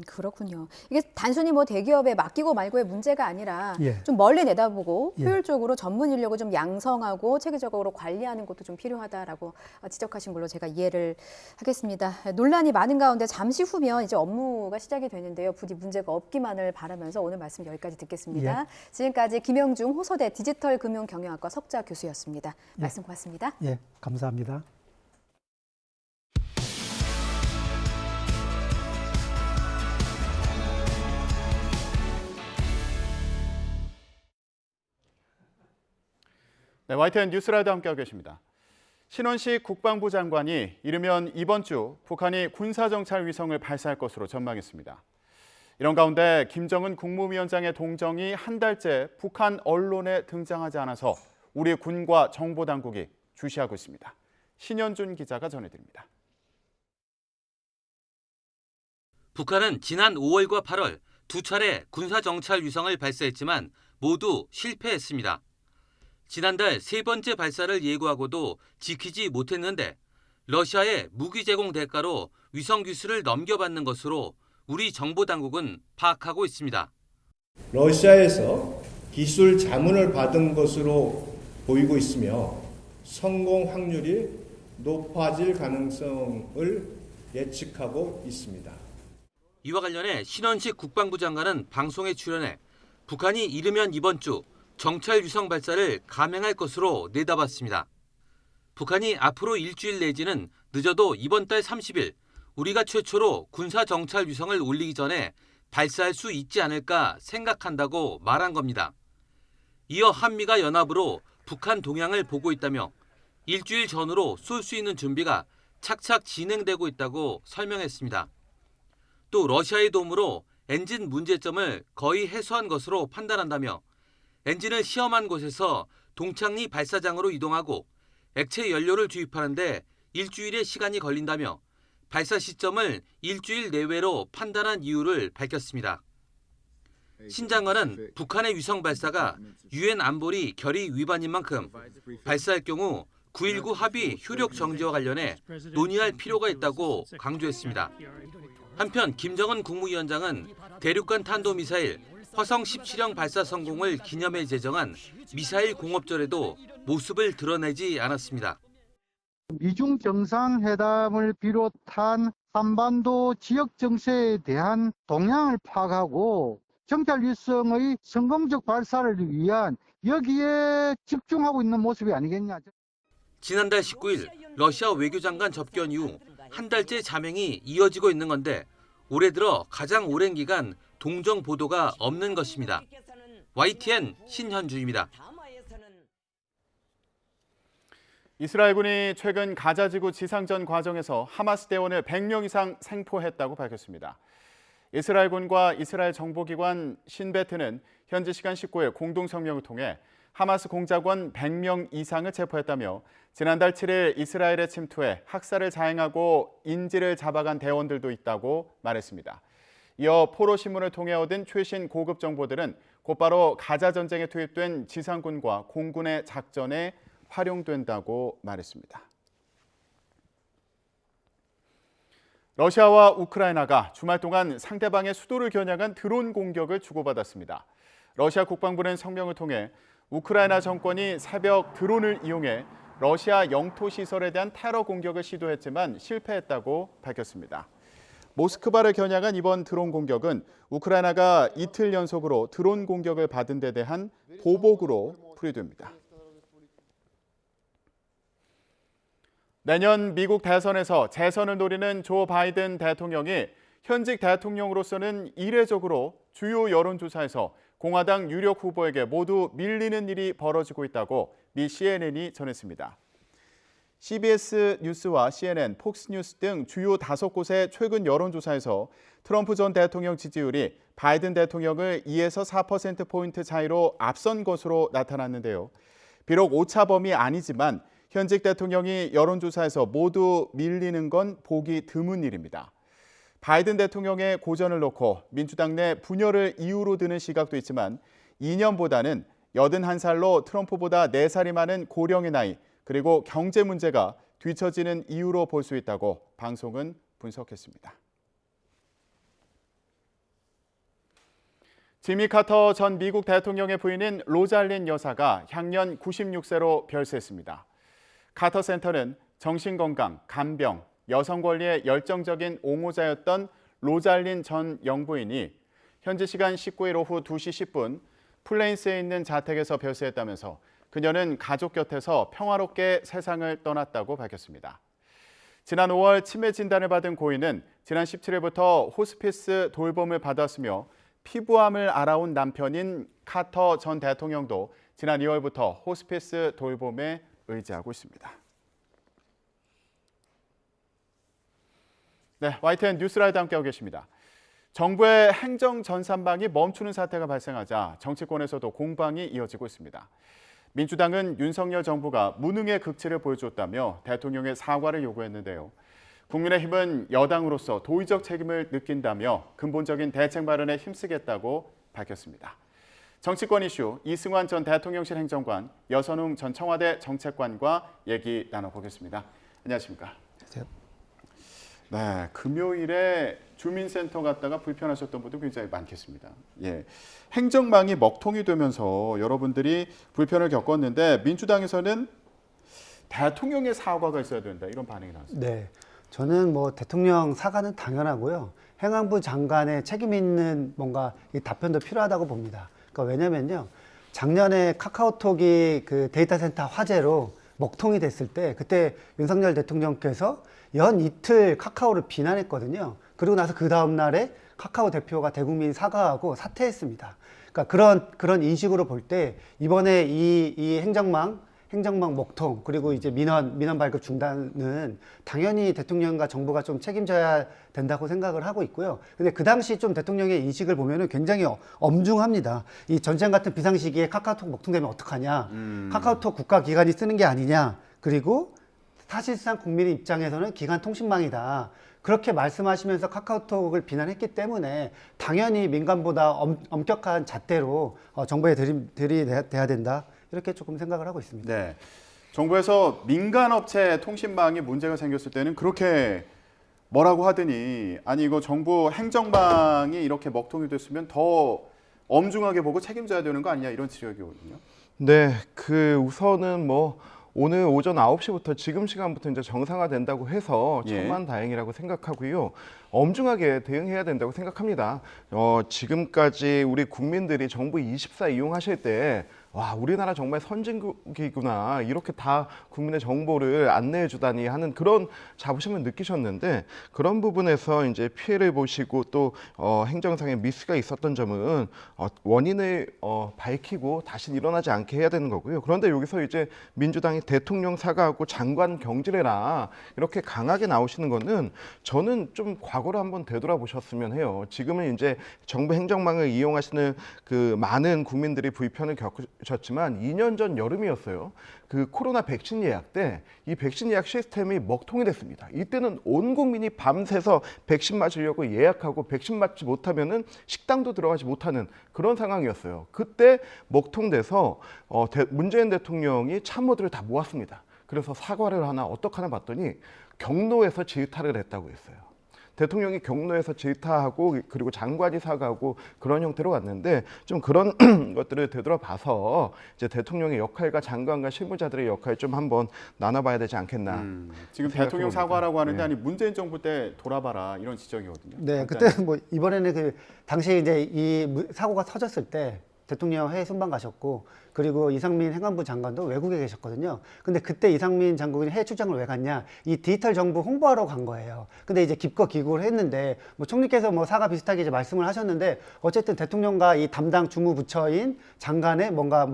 그렇군요. 이게 단순히 뭐 대기업에 맡기고 말고의 문제가 아니라 예. 좀 멀리 내다보고 예. 효율적으로 전문 인력을 좀 양성하고 체계적으로 관리하는 것도 좀 필요하다라고 지적하신 걸로 제가 이해를 하겠습니다. 논란이 많은 가운데 잠시 후면 이제 업무가 시작이 되는데요. 부디 문제가 없기만을 바라면서 오늘 말씀 여기까지 듣겠습니다. 예. 지금까지 김영중 호서대 디지털금융경영학과 석좌 교수였습니다. 말씀 고맙습니다. 예, 감사합니다. 네, YTN 뉴스라이드 함께하고 계십니다. 신원식 국방부 장관이 이르면 이번 주 북한이 군사정찰 위성을 발사할 것으로 전망했습니다. 이런 가운데 김정은 국무위원장의 동정이 한 달째 북한 언론에 등장하지 않아서 우리 군과 정보당국이 주시하고 있습니다. 신현준 기자가 전해드립니다. 북한은 지난 5월과 8월 두 차례 군사정찰 위성을 발사했지만 모두 실패했습니다. 지난달 세 번째 발사를 예고하고도 지키지 못했는데 러시아의 무기 제공 대가로 위성 기술을 넘겨받는 것으로 우리 정보당국은 파악하고 있습니다. 러시아에서 기술 자문을 받은 것으로 보이고 있으며 성공 확률이 높아질 가능성을 예측하고 있습니다. 이와 관련해 신원식 국방부 장관은 방송에 출연해 북한이 이르면 이번 주 정찰 위성 발사를 감행할 것으로 내다봤습니다. 북한이 앞으로 일주일 내지는 늦어도 이번 달 30일 우리가 최초로 군사 정찰 위성을 올리기 전에 발사할 수 있지 않을까 생각한다고 말한 겁니다. 이어 한미가 연합으로 북한 동향을 보고 있다며 일주일 전후로 쏠 수 있는 준비가 착착 진행되고 있다고 설명했습니다. 또 러시아의 도움으로 엔진 문제점을 거의 해소한 것으로 판단한다며 엔진을 시험한 곳에서 동창리 발사장으로 이동하고 액체 연료를 주입하는데 일주일의 시간이 걸린다며 발사 시점을 일주일 내외로 판단한 이유를 밝혔습니다. 신 장관은 북한의 위성 발사가 유엔 안보리 결의 위반인 만큼 발사할 경우 9.19 합의 효력 정지와 관련해 논의할 필요가 있다고 강조했습니다. 한편 김정은 국무위원장은 대륙간 탄도미사일 화성 17형 발사 성공을 기념해 제정한 미사일 공업절에도 모습을 드러내지 않았습니다. 미중 정상회담을 비롯한 한반도 지역 정세에 대한 동향을 파악하고 정찰 위성의 성공적 발사를 위한 여기에 집중하고 있는 모습이 아니겠냐. 지난달 19일 러시아 외교장관 접견 이후 한 달째 자맹이 이어지고 있는 건데 올해 들어 가장 오랜 기간 동정 보도가 없는 것입니다. YTN 신현주입니다. 이스라엘군이 최근 가자지구 지상전 과정에서 하마스 대원을 100명 이상 생포했다고 밝혔습니다. 이스라엘군과 이스라엘 정보기관 신베트는 현지 시간 19일 공동성명을 통해 하마스 공작원 100명 이상을 체포했다며 지난달 7일 이스라엘에 침투해 학살을 자행하고 인질을 잡아간 대원들도 있다고 말했습니다. 이어 포로신문을 통해 얻은 최신 고급 정보들은 곧바로 가자 전쟁에 투입된 지상군과 공군의 작전에 활용된다고 말했습니다. 러시아와 우크라이나가 주말 동안 상대방의 수도를 겨냥한 드론 공격을 주고받았습니다. 러시아 국방부는 성명을 통해 우크라이나 정권이 새벽 드론을 이용해 러시아 영토 시설에 대한 테러 공격을 시도했지만 실패했다고 밝혔습니다. 모스크바를 겨냥한 이번 드론 공격은 우크라이나가 이틀 연속으로 드론 공격을 받은 데 대한 보복으로 풀이됩니다. 내년 미국 대선에서 재선을 노리는 조 바이든 대통령이 현직 대통령으로서는 이례적으로 주요 여론조사에서 공화당 유력 후보에게 모두 밀리는 일이 벌어지고 있다고 미 CNN이 전했습니다. CBS 뉴스와 CNN, 폭스뉴스 등 주요 5곳의 최근 여론조사에서 트럼프 전 대통령 지지율이 바이든 대통령을 2에서 4%포인트 차이로 앞선 것으로 나타났는데요. 비록 오차범위 아니지만 현직 대통령이 여론조사에서 모두 밀리는 건 보기 드문 일입니다. 바이든 대통령의 고전을 놓고 민주당 내 분열을 이유로 드는 시각도 있지만 2년보다는 81살로 트럼프보다 4살이 많은 고령의 나이 그리고 경제 문제가 뒤처지는 이유로 볼 수 있다고 방송은 분석했습니다. 지미 카터 전 미국 대통령의 부인인 로잘린 여사가 향년 96세로 별세했습니다. 카터 센터는 정신건강, 간병, 여성 권리에 열정적인 옹호자였던 로잘린 전 영부인이 현지 시간 19일 오후 2시 10분 플레인스에 있는 자택에서 별세했다면서 그녀는 가족 곁에서 평화롭게 세상을 떠났다고 밝혔습니다. 지난 5월 치매 진단을 받은 고인은 지난 17일부터 호스피스 돌봄을 받았으며 피부암을 알아온 남편인 카터 전 대통령도 지난 2월부터 호스피스 돌봄에 의지하고 있습니다. 네, YTN 뉴스라이드 함께하고 계십니다. 정부의 행정 전산망이 멈추는 사태가 발생하자 정치권에서도 공방이 이어지고 있습니다. 민주당은 윤석열 정부가 무능의 극치를 보여줬다며 대통령의 사과를 요구했는데요. 국민의힘은 여당으로서 도의적 책임을 느낀다며 근본적인 대책 마련에 힘쓰겠다고 밝혔습니다. 정치권 이슈 이승환 전 대통령실 행정관, 여선웅 전 청와대 정책관과 얘기 나눠보겠습니다. 안녕하십니까? 네, 금요일에 주민센터 갔다가 불편하셨던 분들 굉장히 많겠습니다. 예, 행정망이 먹통이 되면서 여러분들이 불편을 겪었는데 민주당에서는 대통령의 사과가 있어야 된다 이런 반응이 나왔습니다. 네, 저는 뭐 대통령 사과는 당연하고요. 행안부 장관의 책임 있는 뭔가 이 답변도 필요하다고 봅니다. 그러니까 왜냐면요, 작년에 카카오톡이 그 데이터 센터 화재로 먹통이 됐을 때 그때 윤석열 대통령께서 연 이틀 카카오를 비난했거든요. 그리고 나서 그 다음 날에 카카오 대표가 대국민 사과하고 사퇴했습니다. 그러니까 그런 인식으로 볼 때 이번에 이 행정망 먹통 그리고 이제 민원 발급 중단은 당연히 대통령과 정부가 좀 책임져야 된다고 생각을 하고 있고요. 근데 그 당시 좀 대통령의 인식을 보면은 굉장히 엄중합니다. 이 전쟁 같은 비상시기에 카카오톡 먹통되면 어떡하냐? 카카오톡 국가기관이 쓰는 게 아니냐? 그리고 사실상 국민의 입장에서는 기관 통신망이다. 그렇게 말씀하시면서 카카오톡을 비난했기 때문에 당연히 민간보다 엄격한 잣대로 정부에 들이대야 된다. 이렇게 조금 생각을 하고 있습니다. 네, 정부에서 민간업체 통신망이 문제가 생겼을 때는 그렇게 뭐라고 하더니 아니 이거 정부 행정망이 이렇게 먹통이 됐으면 더 엄중하게 보고 책임져야 되는 거 아니냐 이런 지적이거든요. 네, 우선은 오늘 오전 9시부터 지금 시간부터 이제 정상화된다고 해서 천만다행이라고 생각하고요. 엄중하게 대응해야 된다고 생각합니다. 지금까지 우리 국민들이 정부 24 이용하실 때 와, 우리나라 정말 선진국이구나. 이렇게 다 국민의 정보를 안내해 주다니 하는 그런 자부심을 느끼셨는데 그런 부분에서 이제 피해를 보시고 또 행정상의 미스가 있었던 점은 원인을 밝히고 다시 일어나지 않게 해야 되는 거고요. 그런데 여기서 이제 민주당이 대통령 사과하고 장관 경질해라 이렇게 강하게 나오시는 거는 저는 좀 과거를 한번 되돌아보셨으면 해요. 지금은 이제 정부 행정망을 이용하시는 그 많은 국민들이 불편을 겪으셨지만 2년 전 여름이었어요. 그 코로나 백신 예약 때 이 백신 예약 시스템이 먹통이 됐습니다. 이때는 온 국민이 밤새서 백신 맞으려고 예약하고 백신 맞지 못하면은 식당도 들어가지 못하는 그런 상황이었어요. 그때 먹통돼서 문재인 대통령이 참모들을 다 모았습니다. 그래서 사과를 하나 어떡하나 봤더니 경로에서 질타를 했다고 했어요. 대통령이 경로에서 질타하고 그리고 장관이 사과하고 그런 형태로 왔는데 좀 그런 것들을 되돌아봐서 이제 대통령의 역할과 장관과 실무자들의 역할 좀 한번 나눠봐야 되지 않겠나. 지금 대통령 사과라고 하는데 아니 문재인 정부 때 돌아봐라 이런 지적이거든요. 네, 그때 이번에는 당시 이제 이 사고가 터졌을 때 대통령 해외 순방 가셨고 그리고 이상민 행안부 장관도 외국에 계셨거든요. 근데 그때 이상민 장관이 해외 출장을 왜 갔냐? 이 디지털 정부 홍보하러 간 거예요. 근데 이제 기껏 기구를 했는데 총리께서 사과 비슷하게 이제 말씀을 하셨는데 어쨌든 대통령과 이 담당 주무부처인 장관의 뭔가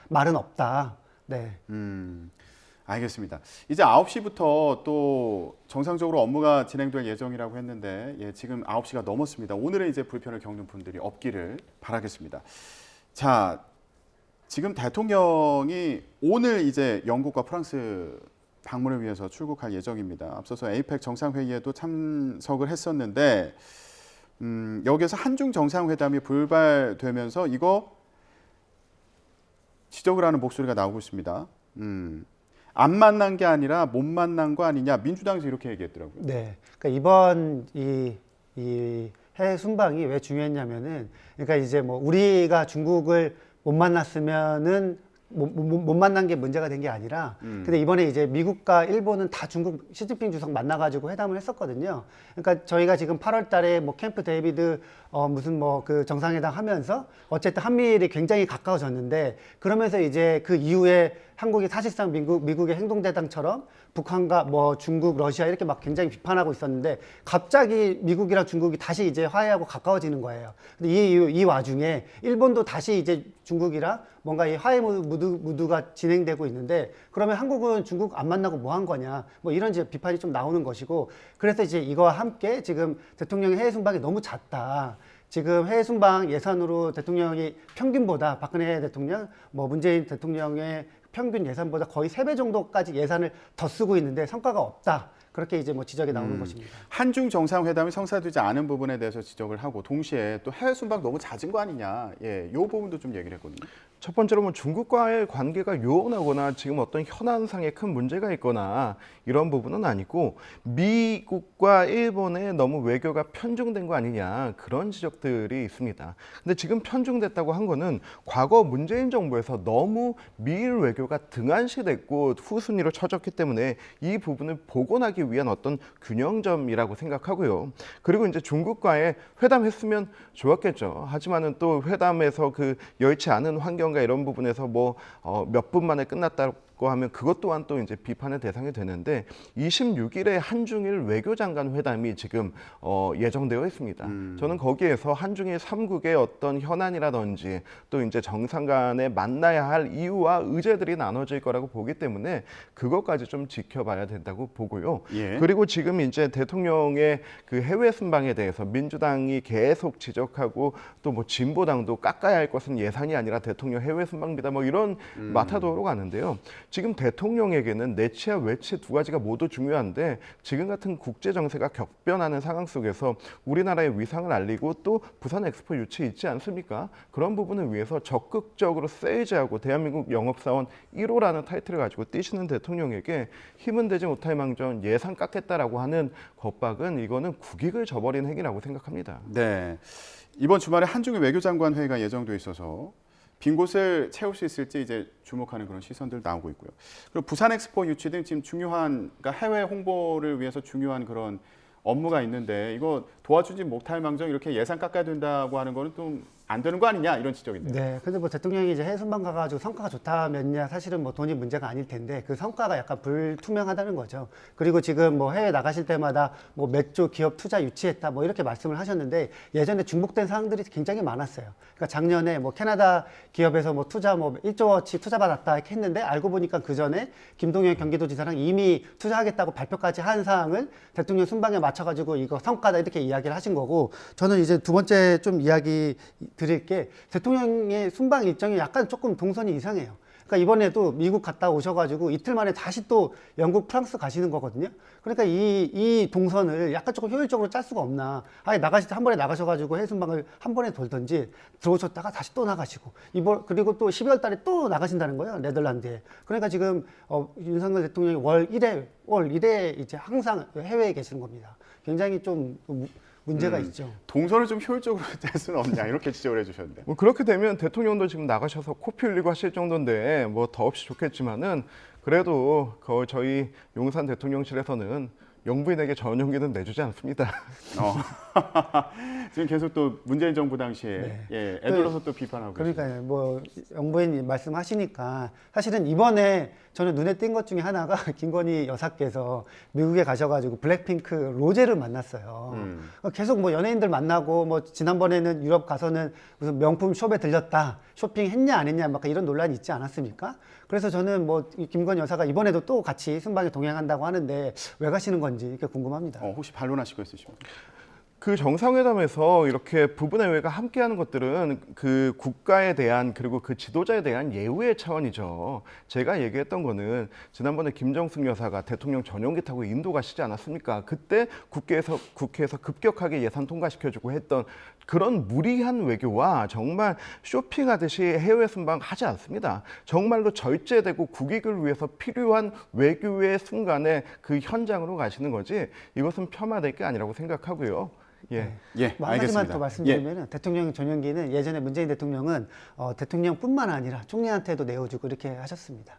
말은 없다. 네. 알겠습니다. 이제 9시부터 또 정상적으로 업무가 진행될 예정이라고 했는데 지금 9시가 넘었습니다. 오늘은 이제 불편을 겪는 분들이 없기를 바라겠습니다. 자, 지금 대통령이 오늘 이제 영국과 프랑스 방문을 위해서 출국할 예정입니다. 앞서서 에이펙 정상회의에도 참석을 했었는데 여기에서 한중 정상회담이 불발되면서 이거 지적을 하는 목소리가 나오고 있습니다. 안 만난 게 아니라 못 만난 거 아니냐, 민주당에서 이렇게 얘기했더라고요. 네, 그러니까 이번 이 해외 순방이 왜 중요했냐면은, 그러니까 이제 뭐 우리가 중국을 못 만났으면은 못 만난 게 문제가 된 게 아니라, 근데 이번에 이제 미국과 일본은 다 중국 시진핑 주석 만나가지고 회담을 했었거든요. 그러니까 저희가 지금 8월 달에 뭐 캠프 데이비드 무슨 뭐 그 정상회담 하면서 어쨌든 한미일이 굉장히 가까워졌는데, 그러면서 이제 그 이후에 한국이 사실상 미국의 행동대장처럼 북한과 뭐 중국, 러시아 이렇게 막 굉장히 비판하고 있었는데, 갑자기 미국이랑 중국이 다시 이제 화해하고 가까워지는 거예요. 근데 이 와중에 일본도 다시 이제 중국이랑 뭔가 이 화해 무드가 진행되고 있는데, 그러면 한국은 중국 안 만나고 뭐 한 거냐, 뭐 이런 이제 비판이 좀 나오는 것이고, 그래서 이제 이거와 함께 지금 대통령의 해외 순방이 너무 잦다. 지금 해외 순방 예산으로 대통령이 평균보다, 박근혜 대통령, 뭐 문재인 대통령의 평균 예산보다 거의 3배 정도까지 예산을 더 쓰고 있는데 성과가 없다. 그렇게 이제 뭐 지적이 나오는 것입니다. 한중 정상회담이 성사되지 않은 부분에 대해서 지적을 하고, 동시에 또 해외 순방 너무 잦은 거 아니냐, 이 부분도 좀 얘기를 했거든요. 첫 번째로 뭐 중국과의 관계가 요원하거나 지금 어떤 현안상에 큰 문제가 있거나 이런 부분은 아니고, 미국과 일본의 너무 외교가 편중된 거 아니냐, 그런 지적들이 있습니다. 근데 지금 편중됐다고 한 거는 과거 문재인 정부에서 너무 미일 외교가 등한시됐고 후순위로 처졌기 때문에 이 부분을 복원하기 위한 어떤 균형점이라고 생각하고요. 그리고 이제 중국과의 회담했으면 좋았겠죠. 하지만은 또 회담에서 그 여의치 않은 환경과 이런 부분에서 뭐 몇 분 만에 끝났다고 하면 그것 또한 또 이제 비판의 대상이 되는데, 26일에 한중일 외교장관 회담이 지금 예정되어 있습니다. 저는 거기에서 한중일 3국의 어떤 현안이라든지 또 이제 정상 간에 만나야 할 이유와 의제들이 나눠질 거라고 보기 때문에 그것까지 좀 지켜봐야 된다고 보고요. 그리고 지금 이제 대통령의 그 해외 순방에 대해서 민주당이 계속 지적하고, 또 뭐 진보당도 깎아야 할 것은 예산이 아니라 대통령 해외 순방비다, 뭐 이런 마타도로 가는데요. 지금 대통령에게는 내치와 외치 두 가지가 모두 중요한데, 지금 같은 국제 정세가 격변하는 상황 속에서 우리나라의 위상을 알리고 또 부산 엑스포 유치 있지 않습니까? 그런 부분을 위해서 적극적으로 세이지하고 대한민국 영업사원 1호라는 타이틀을 가지고 뛰시는 대통령에게 힘은 되지 못할 망정 예산 깎겠다라고 하는 겁박은, 이거는 국익을 저버린 행위라고 생각합니다. 네, 이번 주말에 한중일 외교장관 회의가 예정돼 있어서 빈 곳을 채울 수 있을지 이제 주목하는 그런 시선들 나오고 있고요. 그리고 부산 엑스포 유치 등 지금 중요한, 그러니까 해외 홍보를 위해서 중요한 그런 업무가 있는데, 이거 도와주지 못할 망정 이렇게 예산 깎아야 된다고 하는 거는 좀 안 되는 거 아니냐, 이런 지적인데요. 네, 근데 뭐 대통령이 이제 해외 순방 가가지고 성과가 좋다면야 사실은 뭐 돈이 문제가 아닐 텐데, 그 성과가 약간 불투명하다는 거죠. 그리고 지금 뭐 해외 나가실 때마다 뭐 몇 조 기업 투자 유치했다, 뭐 이렇게 말씀을 하셨는데, 예전에 중복된 사항들이 굉장히 많았어요. 그러니까 작년에 뭐 캐나다 기업에서 뭐 투자 뭐 1조어치 투자받았다 이렇게 했는데, 알고 보니까 그 전에 김동연 경기도지사랑 이미 투자하겠다고 발표까지 한 사항을 대통령 순방에 맞춰가지고 이거 성과다 이렇게 이야기를 하신 거고, 저는 이제 두 번째 좀 이야기 드릴 게, 대통령의 순방 일정이 약간 조금 동선이 이상해요. 그러니까 이번에도 미국 갔다 오셔가지고 이틀 만에 다시 또 영국, 프랑스 가시는 거거든요. 그러니까 이 동선을 약간 조금 효율적으로 짤 수가 없나. 아예 나가실 때 한 번에 나가셔가지고 해외 순방을 한 번에 돌던지, 들어오셨다가 다시 또 나가시고, 그리고 또 12월 달에 또 나가신다는 거예요, 네덜란드에. 그러니까 지금 윤석열 대통령이 월 1회 이제 항상 해외에 계시는 겁니다. 굉장히 좀 문제가 있죠. 동선을 좀 효율적으로 짤 수는 없냐, 이렇게 지적을 해주셨는데. 뭐 그렇게 되면 대통령도 지금 나가셔서 코피 흘리고 하실 정도인데 뭐 더없이 좋겠지만은, 그래도 저희 용산 대통령실에서는 영부인에게 전용기는 내주지 않습니다. 지금 계속 또 문재인 정부 당시에 애들어서 또 비판하고 그러니까요. 뭐 영부인 말씀하시니까, 사실은 이번에 저는 눈에 띈 것 중에 하나가 김건희 여사께서 미국에 가셔가지고 블랙핑크 로제를 만났어요. 계속 뭐 연예인들 만나고, 뭐 지난번에는 유럽 가서는 무슨 명품 숍에 들렸다, 쇼핑했냐 안 했냐 막 이런 논란이 있지 않았습니까? 그래서 저는 뭐 이 김건희 여사가 이번에도 또 같이 순방에 동행한다고 하는데 왜 가시는 건지 이렇게 궁금합니다. 혹시 반론하실 거 있으십니까? 그 정상회담에서 이렇게 부부내외가 함께하는 것들은 그 국가에 대한 그리고 그 지도자에 대한 예우의 차원이죠. 제가 얘기했던 거는 지난번에 김정숙 여사가 대통령 전용기 타고 인도 가시지 않았습니까? 그때 국회에서 급격하게 예산 통과시켜주고 했던 그런 무리한 외교와 정말 쇼핑하듯이 해외 순방 하지 않습니다. 정말로 절제되고 국익을 위해서 필요한 외교의 순간에 그 현장으로 가시는 거지 이것은 폄하될 게 아니라고 생각하고요. 예, 뭐 한 가지만 더 말씀드리면 대통령 전용기는 예전에 문재인 대통령은 대통령뿐만 아니라 총리한테도 내어주고 이렇게 하셨습니다.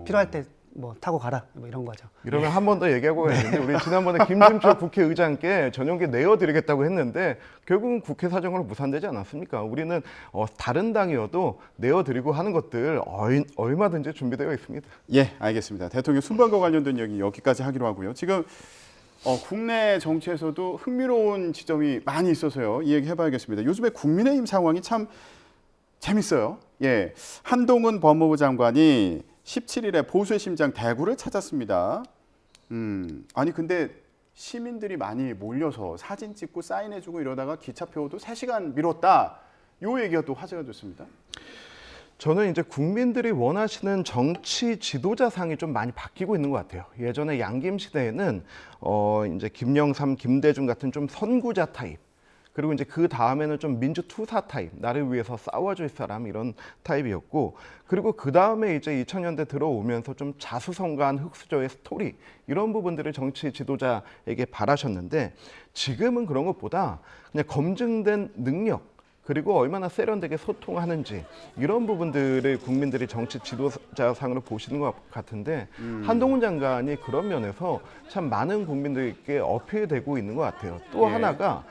필요할 때 뭐 타고 가라 뭐 이런 거죠. 이러면 한 번 더 얘기하고 가는데 우리 지난번에 김진표 국회의장께 전용기 내어드리겠다고 했는데 결국은 국회 사정으로 무산되지 않았습니까? 우리는 다른 당이어도 내어드리고 하는 것들 얼마든지 준비되어 있습니다. 예, 알겠습니다. 대통령 순방과 관련된 얘기 여기까지 하기로 하고요. 지금 국내 정치에서도 흥미로운 지점이 많이 있어서요. 이 얘기 해봐야겠습니다. 요즘에 국민의힘 상황이 참 재밌어요. 예, 한동훈 법무부 장관이 17일에 보수의 심장 대구를 찾았습니다. 아니 근데 시민들이 많이 몰려서 사진 찍고 사인해주고 이러다가 기차표도 3시간 미뤘다. 요 얘기가 또 화제가 됐습니다. 저는 이제 국민들이 원하시는 정치 지도자상이 좀 많이 바뀌고 있는 것 같아요. 예전에 양김 시대에는 이제 김영삼, 김대중 같은 좀 선구자 타입, 그리고 이제 그 다음에는 좀 민주투사 타입, 나를 위해서 싸워줄 사람 이런 타입이었고, 그리고 그 다음에 이제 2000년대 들어오면서 좀 자수성가한 흑수저의 스토리 이런 부분들을 정치 지도자에게 바라셨는데 지금은 그런 것보다 그냥 검증된 능력, 그리고 얼마나 세련되게 소통하는지 이런 부분들을 국민들이 정치 지도자상으로 보시는 것 같은데 한동훈 장관이 그런 면에서 참 많은 국민들께 어필되고 있는 것 같아요. 또 하나가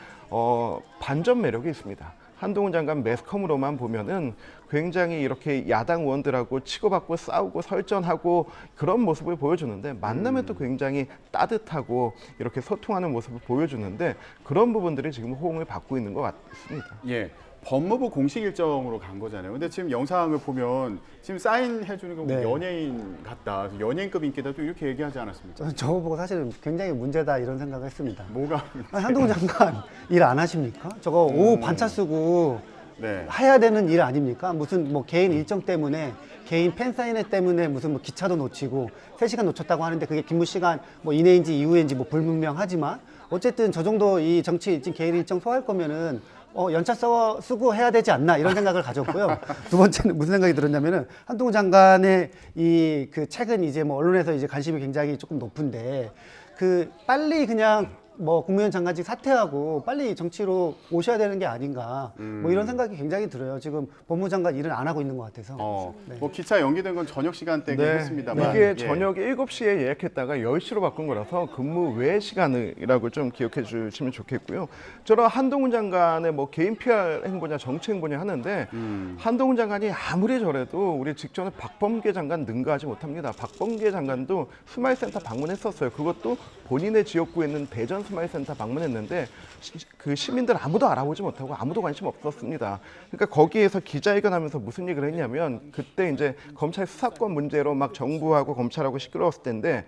반전 매력이 있습니다. 한동훈 장관 매스컴으로만 보면은 굉장히 이렇게 야당 의원들하고 치고받고 싸우고 설전하고 그런 모습을 보여주는데 만나면 또 굉장히 따뜻하고 이렇게 소통하는 모습을 보여주는데 그런 부분들이 지금 호응을 받고 있는 것 같습니다. 예. 법무부 공식 일정으로 간 거잖아요. 근데 지금 영상을 보면 지금 사인해 주는 거 연예인 같다. 연예인급 인기다. 또 이렇게 얘기하지 않았습니까? 저는 저거 보고 사실은 굉장히 문제다 이런 생각을 했습니다. 뭐가? 아니, 한동훈 장관 일 안 하십니까? 저거 오후 반차 쓰고 해야 되는 일 아닙니까? 무슨 뭐 개인 일정 때문에 개인 팬사인회 때문에 무슨 뭐 기차도 놓치고 3시간 놓쳤다고 하는데 그게勤務시간 뭐 이내인지 이후인지 뭐 불분명하지만 어쨌든 저 정도 이 정치 일정 개인 일정 소화할 거면은 연차 쓰고 해야 되지 않나 이런 생각을 가졌고요. 두 번째는 무슨 생각이 들었냐면은 한동훈 장관의 이 그 최근 이제 뭐 언론에서 이제 관심이 굉장히 조금 높은데 그 빨리 그냥 뭐 국무위원 장관직 사퇴하고 빨리 정치로 오셔야 되는 게 아닌가 뭐 이런 생각이 굉장히 들어요. 지금 법무장관 일은 안 하고 있는 것 같아서. 뭐 기차 연기된 건 저녁 시간대긴 했습니다만 이게 저녁 7시에 예약했다가 10시로 바꾼 거라서 근무 외 시간이라고 좀 기억해 주시면 좋겠고요. 저런 한동훈 장관의 뭐 개인 PR 행보냐 정치 행보냐 하는데 한동훈 장관이 아무리 저래도 우리 직전에 박범계 장관 능가하지 못합니다. 박범계 장관도 스마일센터 방문했었어요. 그것도 본인의 지역구에 있는 대전 스마일센터 방문했는데 그 시민들 아무도 알아보지 못하고 아무도 관심 없었습니다. 그러니까 거기에서 기자회견하면서 무슨 얘기를 했냐면 그때 이제 검찰 수사권 문제로 막 정부하고 검찰하고 시끄러웠을 텐데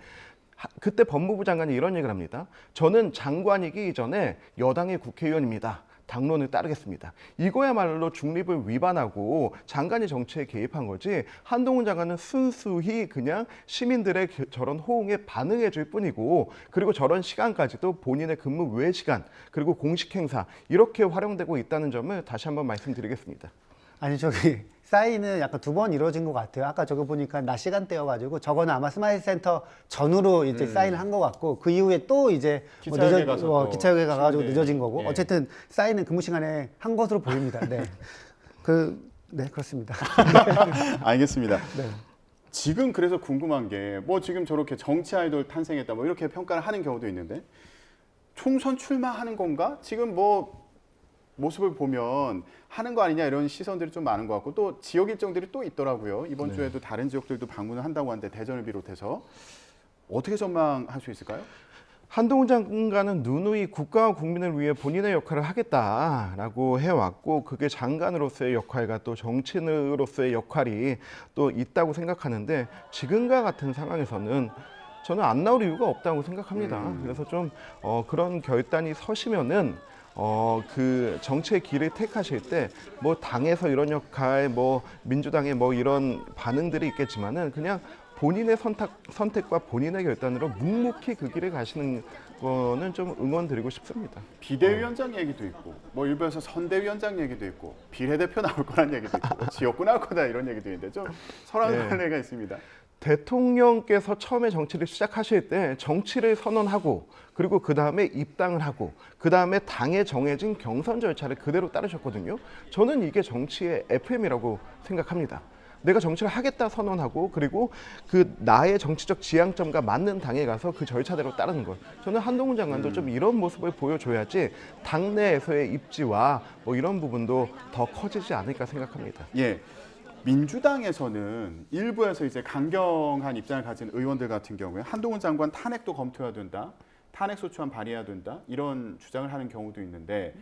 그때 법무부 장관이 이런 얘기를 합니다. 저는 장관이기 이전에 여당의 국회의원입니다. 당론을 따르겠습니다. 이거야말로 중립을 위반하고 장관이 정치에 개입한 거지 한동훈 장관은 순수히 그냥 시민들의 저런 호응에 반응해 줄 뿐이고 그리고 저런 시간까지도 본인의 근무 외 시간 그리고 공식 행사 이렇게 활용되고 있다는 점을 다시 한번 말씀드리겠습니다. 아니 저기 사인은 약간 2번 이루어진 것 같아요. 아까 저거 보니까 낮 시간대여가지고 저거는 아마 스마일센터 전후로 이제 사인을 한 것 같고 그 이후에 또 이제 기차역에 가가지고 늦어진 거고 어쨌든 사인은 근무 시간에 한 것으로 보입니다. 네, 그렇습니다. 알겠습니다. 지금 그래서 궁금한 게 뭐 지금 저렇게 정치 아이돌 탄생했다 뭐 이렇게 평가를 하는 경우도 있는데 총선 출마하는 건가? 지금 뭐 모습을 보면 하는 거 아니냐 이런 시선들이 좀 많은 것 같고 또 지역 일정들이 또 있더라고요. 이번 주에도 다른 지역들도 방문을 한다고 하는데 대전을 비롯해서 어떻게 전망할 수 있을까요? 한동훈 장관은 누누이 국가와 국민을 위해 본인의 역할을 하겠다라고 해왔고 그게 장관으로서의 역할과 또 정치인으로서의 역할이 또 있다고 생각하는데 지금과 같은 상황에서는 저는 안 나올 이유가 없다고 생각합니다. 그래서 좀 그런 결단이 서시면은 그 정치의 길을 택하실 때 뭐 당에서 이런 역할, 뭐 민주당의 뭐 이런 반응들이 있겠지만은 그냥 본인의 선택과 본인의 결단으로 묵묵히 그 길을 가시는 거는 좀 응원드리고 싶습니다. 비대위원장 얘기도 있고, 뭐 일부에서 선대위원장 얘기도 있고, 비례대표 나올 거란 얘기도 있고, 지역구 나올 거다 이런 얘기도 있는데 좀 설왕 설래가 있습니다. 대통령께서 처음에 정치를 시작하실 때 정치를 선언하고 그리고 그 다음에 입당을 하고 그 다음에 당에 정해진 경선 절차를 그대로 따르셨거든요. 저는 이게 정치의 FM이라고 생각합니다. 내가 정치를 하겠다 선언하고 그리고 그 나의 정치적 지향점과 맞는 당에 가서 그 절차대로 따르는 것. 저는 한동훈 장관도 좀 이런 모습을 보여줘야지 당내에서의 입지와 뭐 이런 부분도 더 커지지 않을까 생각합니다. 예. 민주당에서는 일부에서 이제 강경한 입장을 가진 의원들 같은 경우에 한동훈 장관 탄핵도 검토해야 된다, 탄핵 소추안 발의해야 된다 이런 주장을 하는 경우도 있는데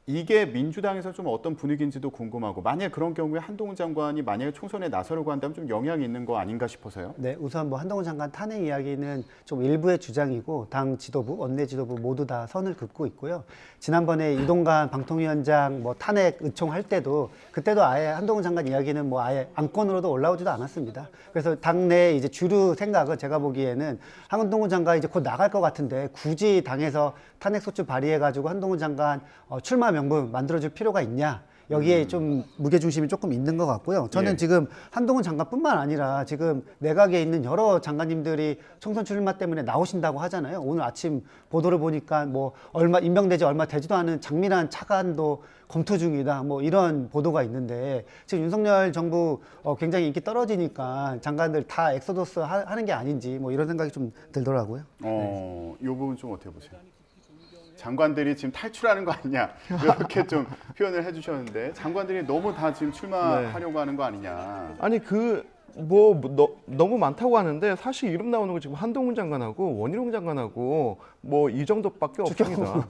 이게 민주당에서 좀 어떤 분위기인지도 궁금하고 만약 그런 경우에 한동훈 장관이 만약에 총선에 나서려고 한다면 좀 영향이 있는 거 아닌가 싶어서요. 네, 우선 뭐 한동훈 장관 탄핵 이야기는 좀 일부의 주장이고 당 지도부, 원내 지도부 모두 다 선을 긋고 있고요. 지난번에 이동관 방통위원장 뭐 탄핵 의총할 때도 그때도 아예 한동훈 장관 이야기는 뭐 아예 안건으로도 올라오지도 않았습니다. 그래서 당내 이제 주류 생각은 제가 보기에는 한동훈 장관 이제 곧 나갈 것 같은데 굳이 당에서 탄핵 소추 발의해가지고 한동훈 장관 출마 명분 만들어줄 필요가 있냐. 여기에 좀 무게중심이 조금 있는 것 같고요. 저는 지금 한동훈 장관뿐만 아니라 지금 내각에 있는 여러 장관님들이 총선 출마 때문에 나오신다고 하잖아요. 오늘 아침 보도를 보니까 뭐 얼마 임명되지 얼마 되지도 않은 장미란 차관도 검토 중이다. 뭐 이런 보도가 있는데 지금 윤석열 정부 굉장히 인기 떨어지니까 장관들 다 엑소더스 하는 게 아닌지 뭐 이런 생각이 좀 들더라고요. 이 부분 좀 어떻게 보세요? 장관들이 지금 탈출하는 거 아니냐 이렇게 좀 표현을 해주셨는데 장관들이 너무 다 지금 출마하려고 하는 거 아니냐. 아니 너무 많다고 하는데 사실 이름 나오는 거 지금 한동훈 장관하고 원희룡 장관하고 뭐 이 정도밖에 없습니다.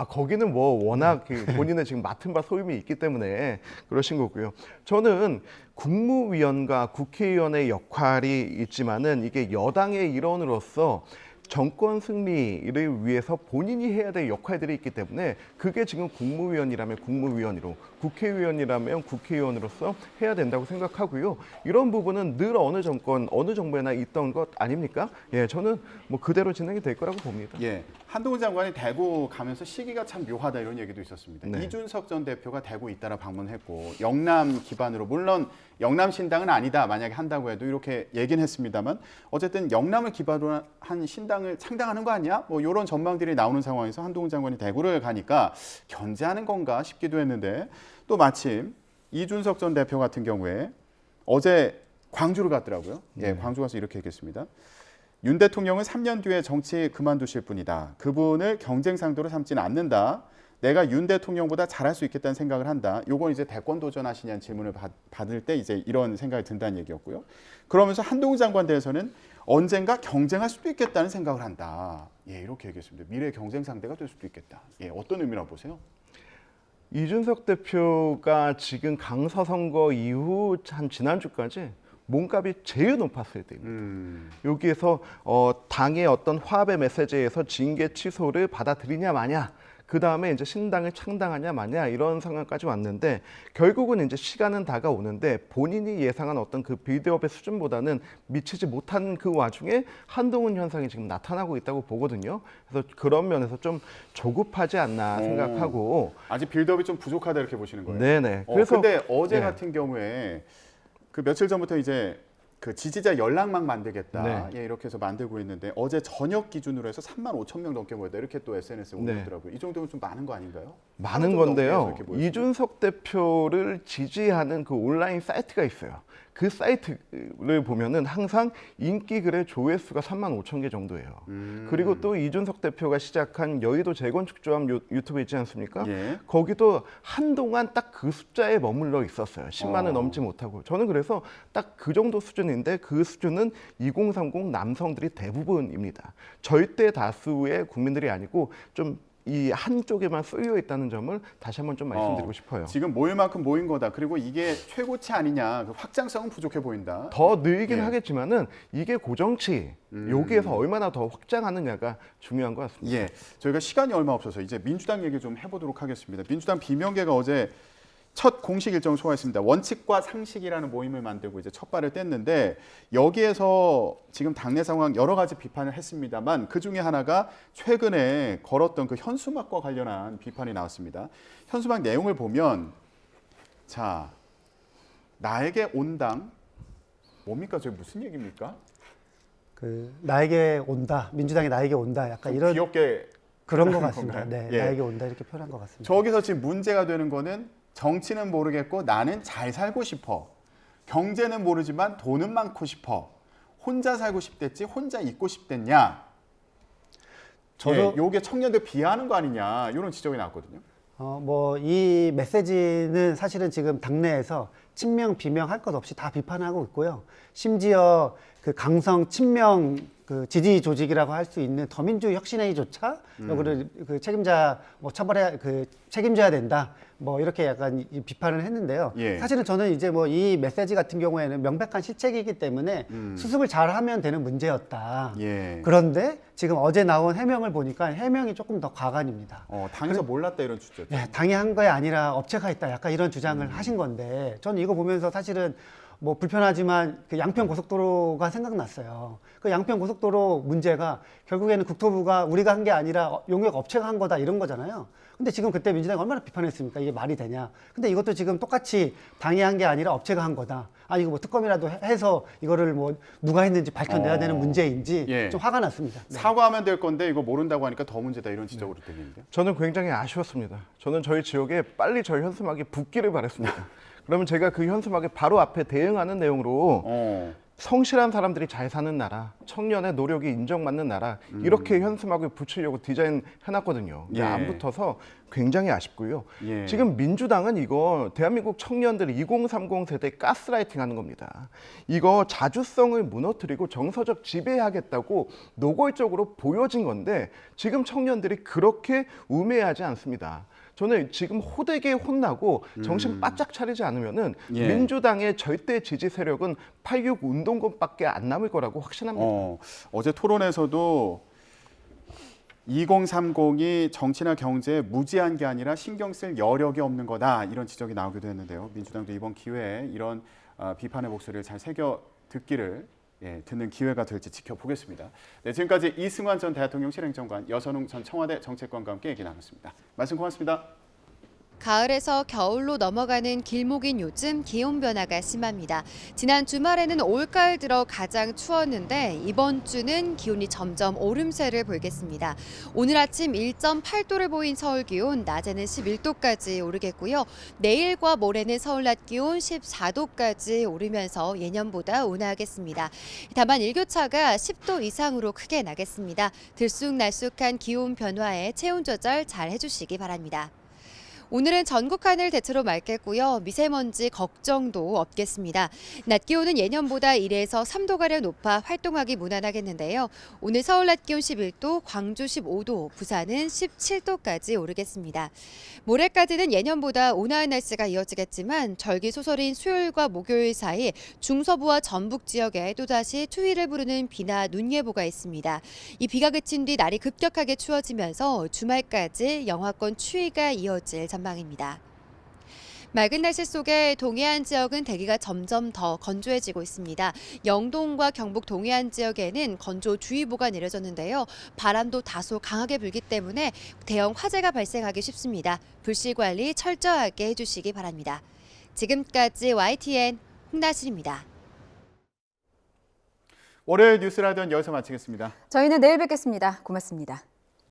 거기는 뭐 워낙 본인의 지금 맡은 바 소임이 있기 때문에 그러신 거고요. 저는 국무위원과 국회의원의 역할이 있지만은 이게 여당의 일원으로서 정권 승리를 위해서 본인이 해야 될 역할들이 있기 때문에 그게 지금 국무위원이라면 국무위원으로 국회의원이라면 국회의원으로서 해야 된다고 생각하고요. 이런 부분은 늘 어느 정권, 어느 정부에나 있던 것 아닙니까? 예, 저는 뭐 그대로 진행이 될 거라고 봅니다. 예, 한동훈 장관이 대구 가면서 시기가 참 묘하다 이런 얘기도 있었습니다. 네. 이준석 전 대표가 대구 잇따라 방문했고 영남 기반으로 물론 영남 신당은 아니다 만약에 한다고 해도 이렇게 얘기는 했습니다만 어쨌든 영남을 기반으로 한 신당을 창당하는 거 아니야? 뭐 이런 전망들이 나오는 상황에서 한동훈 장관이 대구를 가니까 견제하는 건가 싶기도 했는데 또 마침 이준석 전 대표 같은 경우에 어제 광주를 갔더라고요. 예, 광주 가서 이렇게 얘기했습니다. 윤 대통령은 3년 뒤에 정치 그만두실 분이다. 그분을 경쟁 상대로 삼지는 않는다. 내가 윤 대통령보다 잘할 수 있겠다는 생각을 한다. 요건 이제 대권 도전하시냐는 질문을 받을 때 이제 이런 생각이 든다는 얘기였고요. 그러면서 한동훈 장관 대해서는 언젠가 경쟁할 수도 있겠다는 생각을 한다. 예, 이렇게 얘기했습니다. 미래 경쟁 상대가 될 수도 있겠다. 예, 어떤 의미라고 보세요? 이준석 대표가 지금 강서 선거 이후 한 지난주까지 몸값이 제일 높았을 때입니다. 여기에서 당의 어떤 화합의 메시지에서 징계 취소를 받아들이냐 마냐, 그 다음에 이제 신당을 창당하냐 마냐 이런 상황까지 왔는데 결국은 이제 시간은 다가오는데 본인이 예상한 어떤 그 빌드업의 수준보다는 미치지 못한 그 와중에 한동훈 현상이 지금 나타나고 있다고 보거든요. 그래서 그런 면에서 좀 조급하지 않나 생각하고 아직 빌드업이 좀 부족하다 이렇게 보시는 거예요? 네네. 그래서 근데 어제 같은 경우에 그 며칠 전부터 이제 그 지지자 연락망 만들겠다. 예, 이렇게 해서 만들고 있는데 어제 저녁 기준으로 해서 35,000명 넘게 모였다. 이렇게 또 SNS에 올리더라고요. 이 정도면 좀 많은 거 아닌가요? 많은 건데요. 이준석 대표를 지지하는 그 온라인 사이트가 있어요. 그 사이트를 보면은 항상 인기 글의 조회수가 35,000개 정도예요. 그리고 또 이준석 대표가 시작한 여의도 재건축조합 유튜브 있지 않습니까? 예. 거기도 한동안 딱 그 숫자에 머물러 있었어요. 10만을 넘지 못하고. 저는 그래서 딱 그 정도 수준인데 그 수준은 2030 남성들이 대부분입니다. 절대 다수의 국민들이 아니고 좀 이 한쪽에만 쏠려 있다는 점을 다시 한번 좀 말씀드리고 싶어요. 지금 모일 만큼 모인 거다. 그리고 이게 최고치 아니냐. 그 확장성은 부족해 보인다. 더 늘긴 예. 하겠지만은 이게 고정치 여기에서 얼마나 더 확장하느냐가 중요한 것 같습니다. 예, 저희가 시간이 얼마 없어서 이제 민주당 얘기 좀 해보도록 하겠습니다. 민주당 비명계가 어제 첫 공식 일정을 소화했습니다. 원칙과 상식이라는 모임을 만들고 이제 첫 발을 뗐는데 여기에서 지금 당내 상황 여러 가지 비판을 했습니다만 그 중에 하나가 최근에 걸었던 그 현수막과 관련한 비판이 나왔습니다. 현수막 내용을 보면 자, 나에게 온당 뭡니까? 저게 무슨 얘기입니까? 그 나에게 온다, 민주당이 나에게 온다, 약간 이런 귀엽게 그런 것 같습니다. 건가요? 네, 예. 나에게 온다 이렇게 표현한 것 같습니다. 저기서 지금 문제가 되는 거는 정치는 모르겠고 나는 잘 살고 싶어. 경제는 모르지만 돈은 많고 싶어. 혼자 살고 싶댔지 혼자 있고 싶댔냐. 저도 요게 청년들 비하하는 거 아니냐 이런 지적이 나왔거든요. 뭐 이 메시지는 사실은 지금 당내에서 친명 비명 할 것 없이 다 비판하고 있고요. 심지어 그 강성 친명 그 지지 조직이라고 할 수 있는 더민주 혁신회의조차 이거를 그 책임자 뭐 처벌해 그 책임져야 된다. 뭐 이렇게 약간 이 비판을 했는데요. 예. 사실은 저는 이제 뭐 이 메시지 같은 경우에는 명백한 실책이기 때문에 수습을 잘하면 되는 문제였다. 예. 그런데 지금 어제 나온 해명을 보니까 해명이 조금 더 과간입니다. 당에서 몰랐다 이런 주제죠. 네, 당이 한 게 아니라 업체가 있다. 약간 이런 주장을 하신 건데 저는 이거 보면서 사실은 뭐 불편하지만 그 양평 고속도로가 생각났어요. 그 양평 고속도로 문제가 결국에는 국토부가 우리가 한 게 아니라 용역 업체가 한 거다 이런 거잖아요. 근데 지금 그때 민주당이 얼마나 비판했습니까? 이게 말이 되냐? 근데 이것도 지금 똑같이 당이 한 게 아니라 업체가 한 거다. 아 이거 뭐 특검이라도 해서 이거를 뭐 누가 했는지 밝혀내야 되는 문제인지 예. 좀 화가 났습니다. 네. 사과하면 될 건데 이거 모른다고 하니까 더 문제다 이런 지적으로 들리는데요. 저는 굉장히 아쉬웠습니다. 저는 저희 지역에 빨리 저희 현수막이 붙기를 바랬습니다. 그러면 제가 그 현수막에 바로 앞에 대응하는 내용으로 성실한 사람들이 잘 사는 나라, 청년의 노력이 인정받는 나라 이렇게 현수막을 붙이려고 디자인해놨거든요. 근데 예. 안 붙어서 굉장히 아쉽고요. 예. 지금 민주당은 이거 대한민국 청년들 2030 세대 가스라이팅 하는 겁니다. 이거 자주성을 무너뜨리고 정서적 지배하겠다고 노골적으로 보여진 건데 지금 청년들이 그렇게 우매하지 않습니다. 저는 지금 호되게 혼나고 정신 바짝 차리지 않으면은 예. 민주당의 절대 지지 세력은 8.6 운동권밖에 안 남을 거라고 확신합니다. 어제 토론에서도 2030이 정치나 경제에 무지한 게 아니라 신경 쓸 여력이 없는 거다 이런 지적이 나오기도 했는데요. 민주당도 이번 기회에 이런 비판의 목소리를 잘 새겨 듣기를 듣는 기회가 될지 지켜보겠습니다. 네, 지금까지 이승환 전 대통령 실행정관, 여선웅 전 청와대 정책관과 함께 얘기 나눴습니다. 말씀 고맙습니다. 가을에서 겨울로 넘어가는 길목인 요즘 기온 변화가 심합니다. 지난 주말에는 올가을 들어 가장 추웠는데 이번 주는 기온이 점점 오름세를 보이겠습니다. 오늘 아침 1.8도를 보인 서울 기온 낮에는 11도까지 오르겠고요. 내일과 모레는 서울 낮 기온 14도까지 오르면서 예년보다 온화하겠습니다. 다만 일교차가 10도 이상으로 크게 나겠습니다. 들쑥날쑥한 기온 변화에 체온 조절 잘 해주시기 바랍니다. 오늘은 전국 하늘 대체로 맑겠고요. 미세먼지 걱정도 없겠습니다. 낮 기온은 예년보다 1에서 3도가량 높아 활동하기 무난하겠는데요. 오늘 서울 낮 기온 11도, 광주 15도, 부산은 17도까지 오르겠습니다. 모레까지는 예년보다 온화한 날씨가 이어지겠지만 절기 소설인 수요일과 목요일 사이 중서부와 전북 지역에 또다시 추위를 부르는 비나 눈 예보가 있습니다. 이 비가 그친 뒤 날이 급격하게 추워지면서 주말까지 영하권 추위가 이어질 전망입니다. 맑은 날씨 속에 동해안 지역은 대기가 점점 더 건조해지고 있습니다. 영동과 경북 동해안 지역에는 건조주의보가 내려졌는데요. 바람도 다소 강하게 불기 때문에 대형 화재가 발생하기 쉽습니다. 불씨 관리 철저하게 해주시기 바랍니다. 지금까지 YTN 홍나실입니다. 월요일 뉴스라디오는 여기서 마치겠습니다. 저희는 내일 뵙겠습니다. 고맙습니다.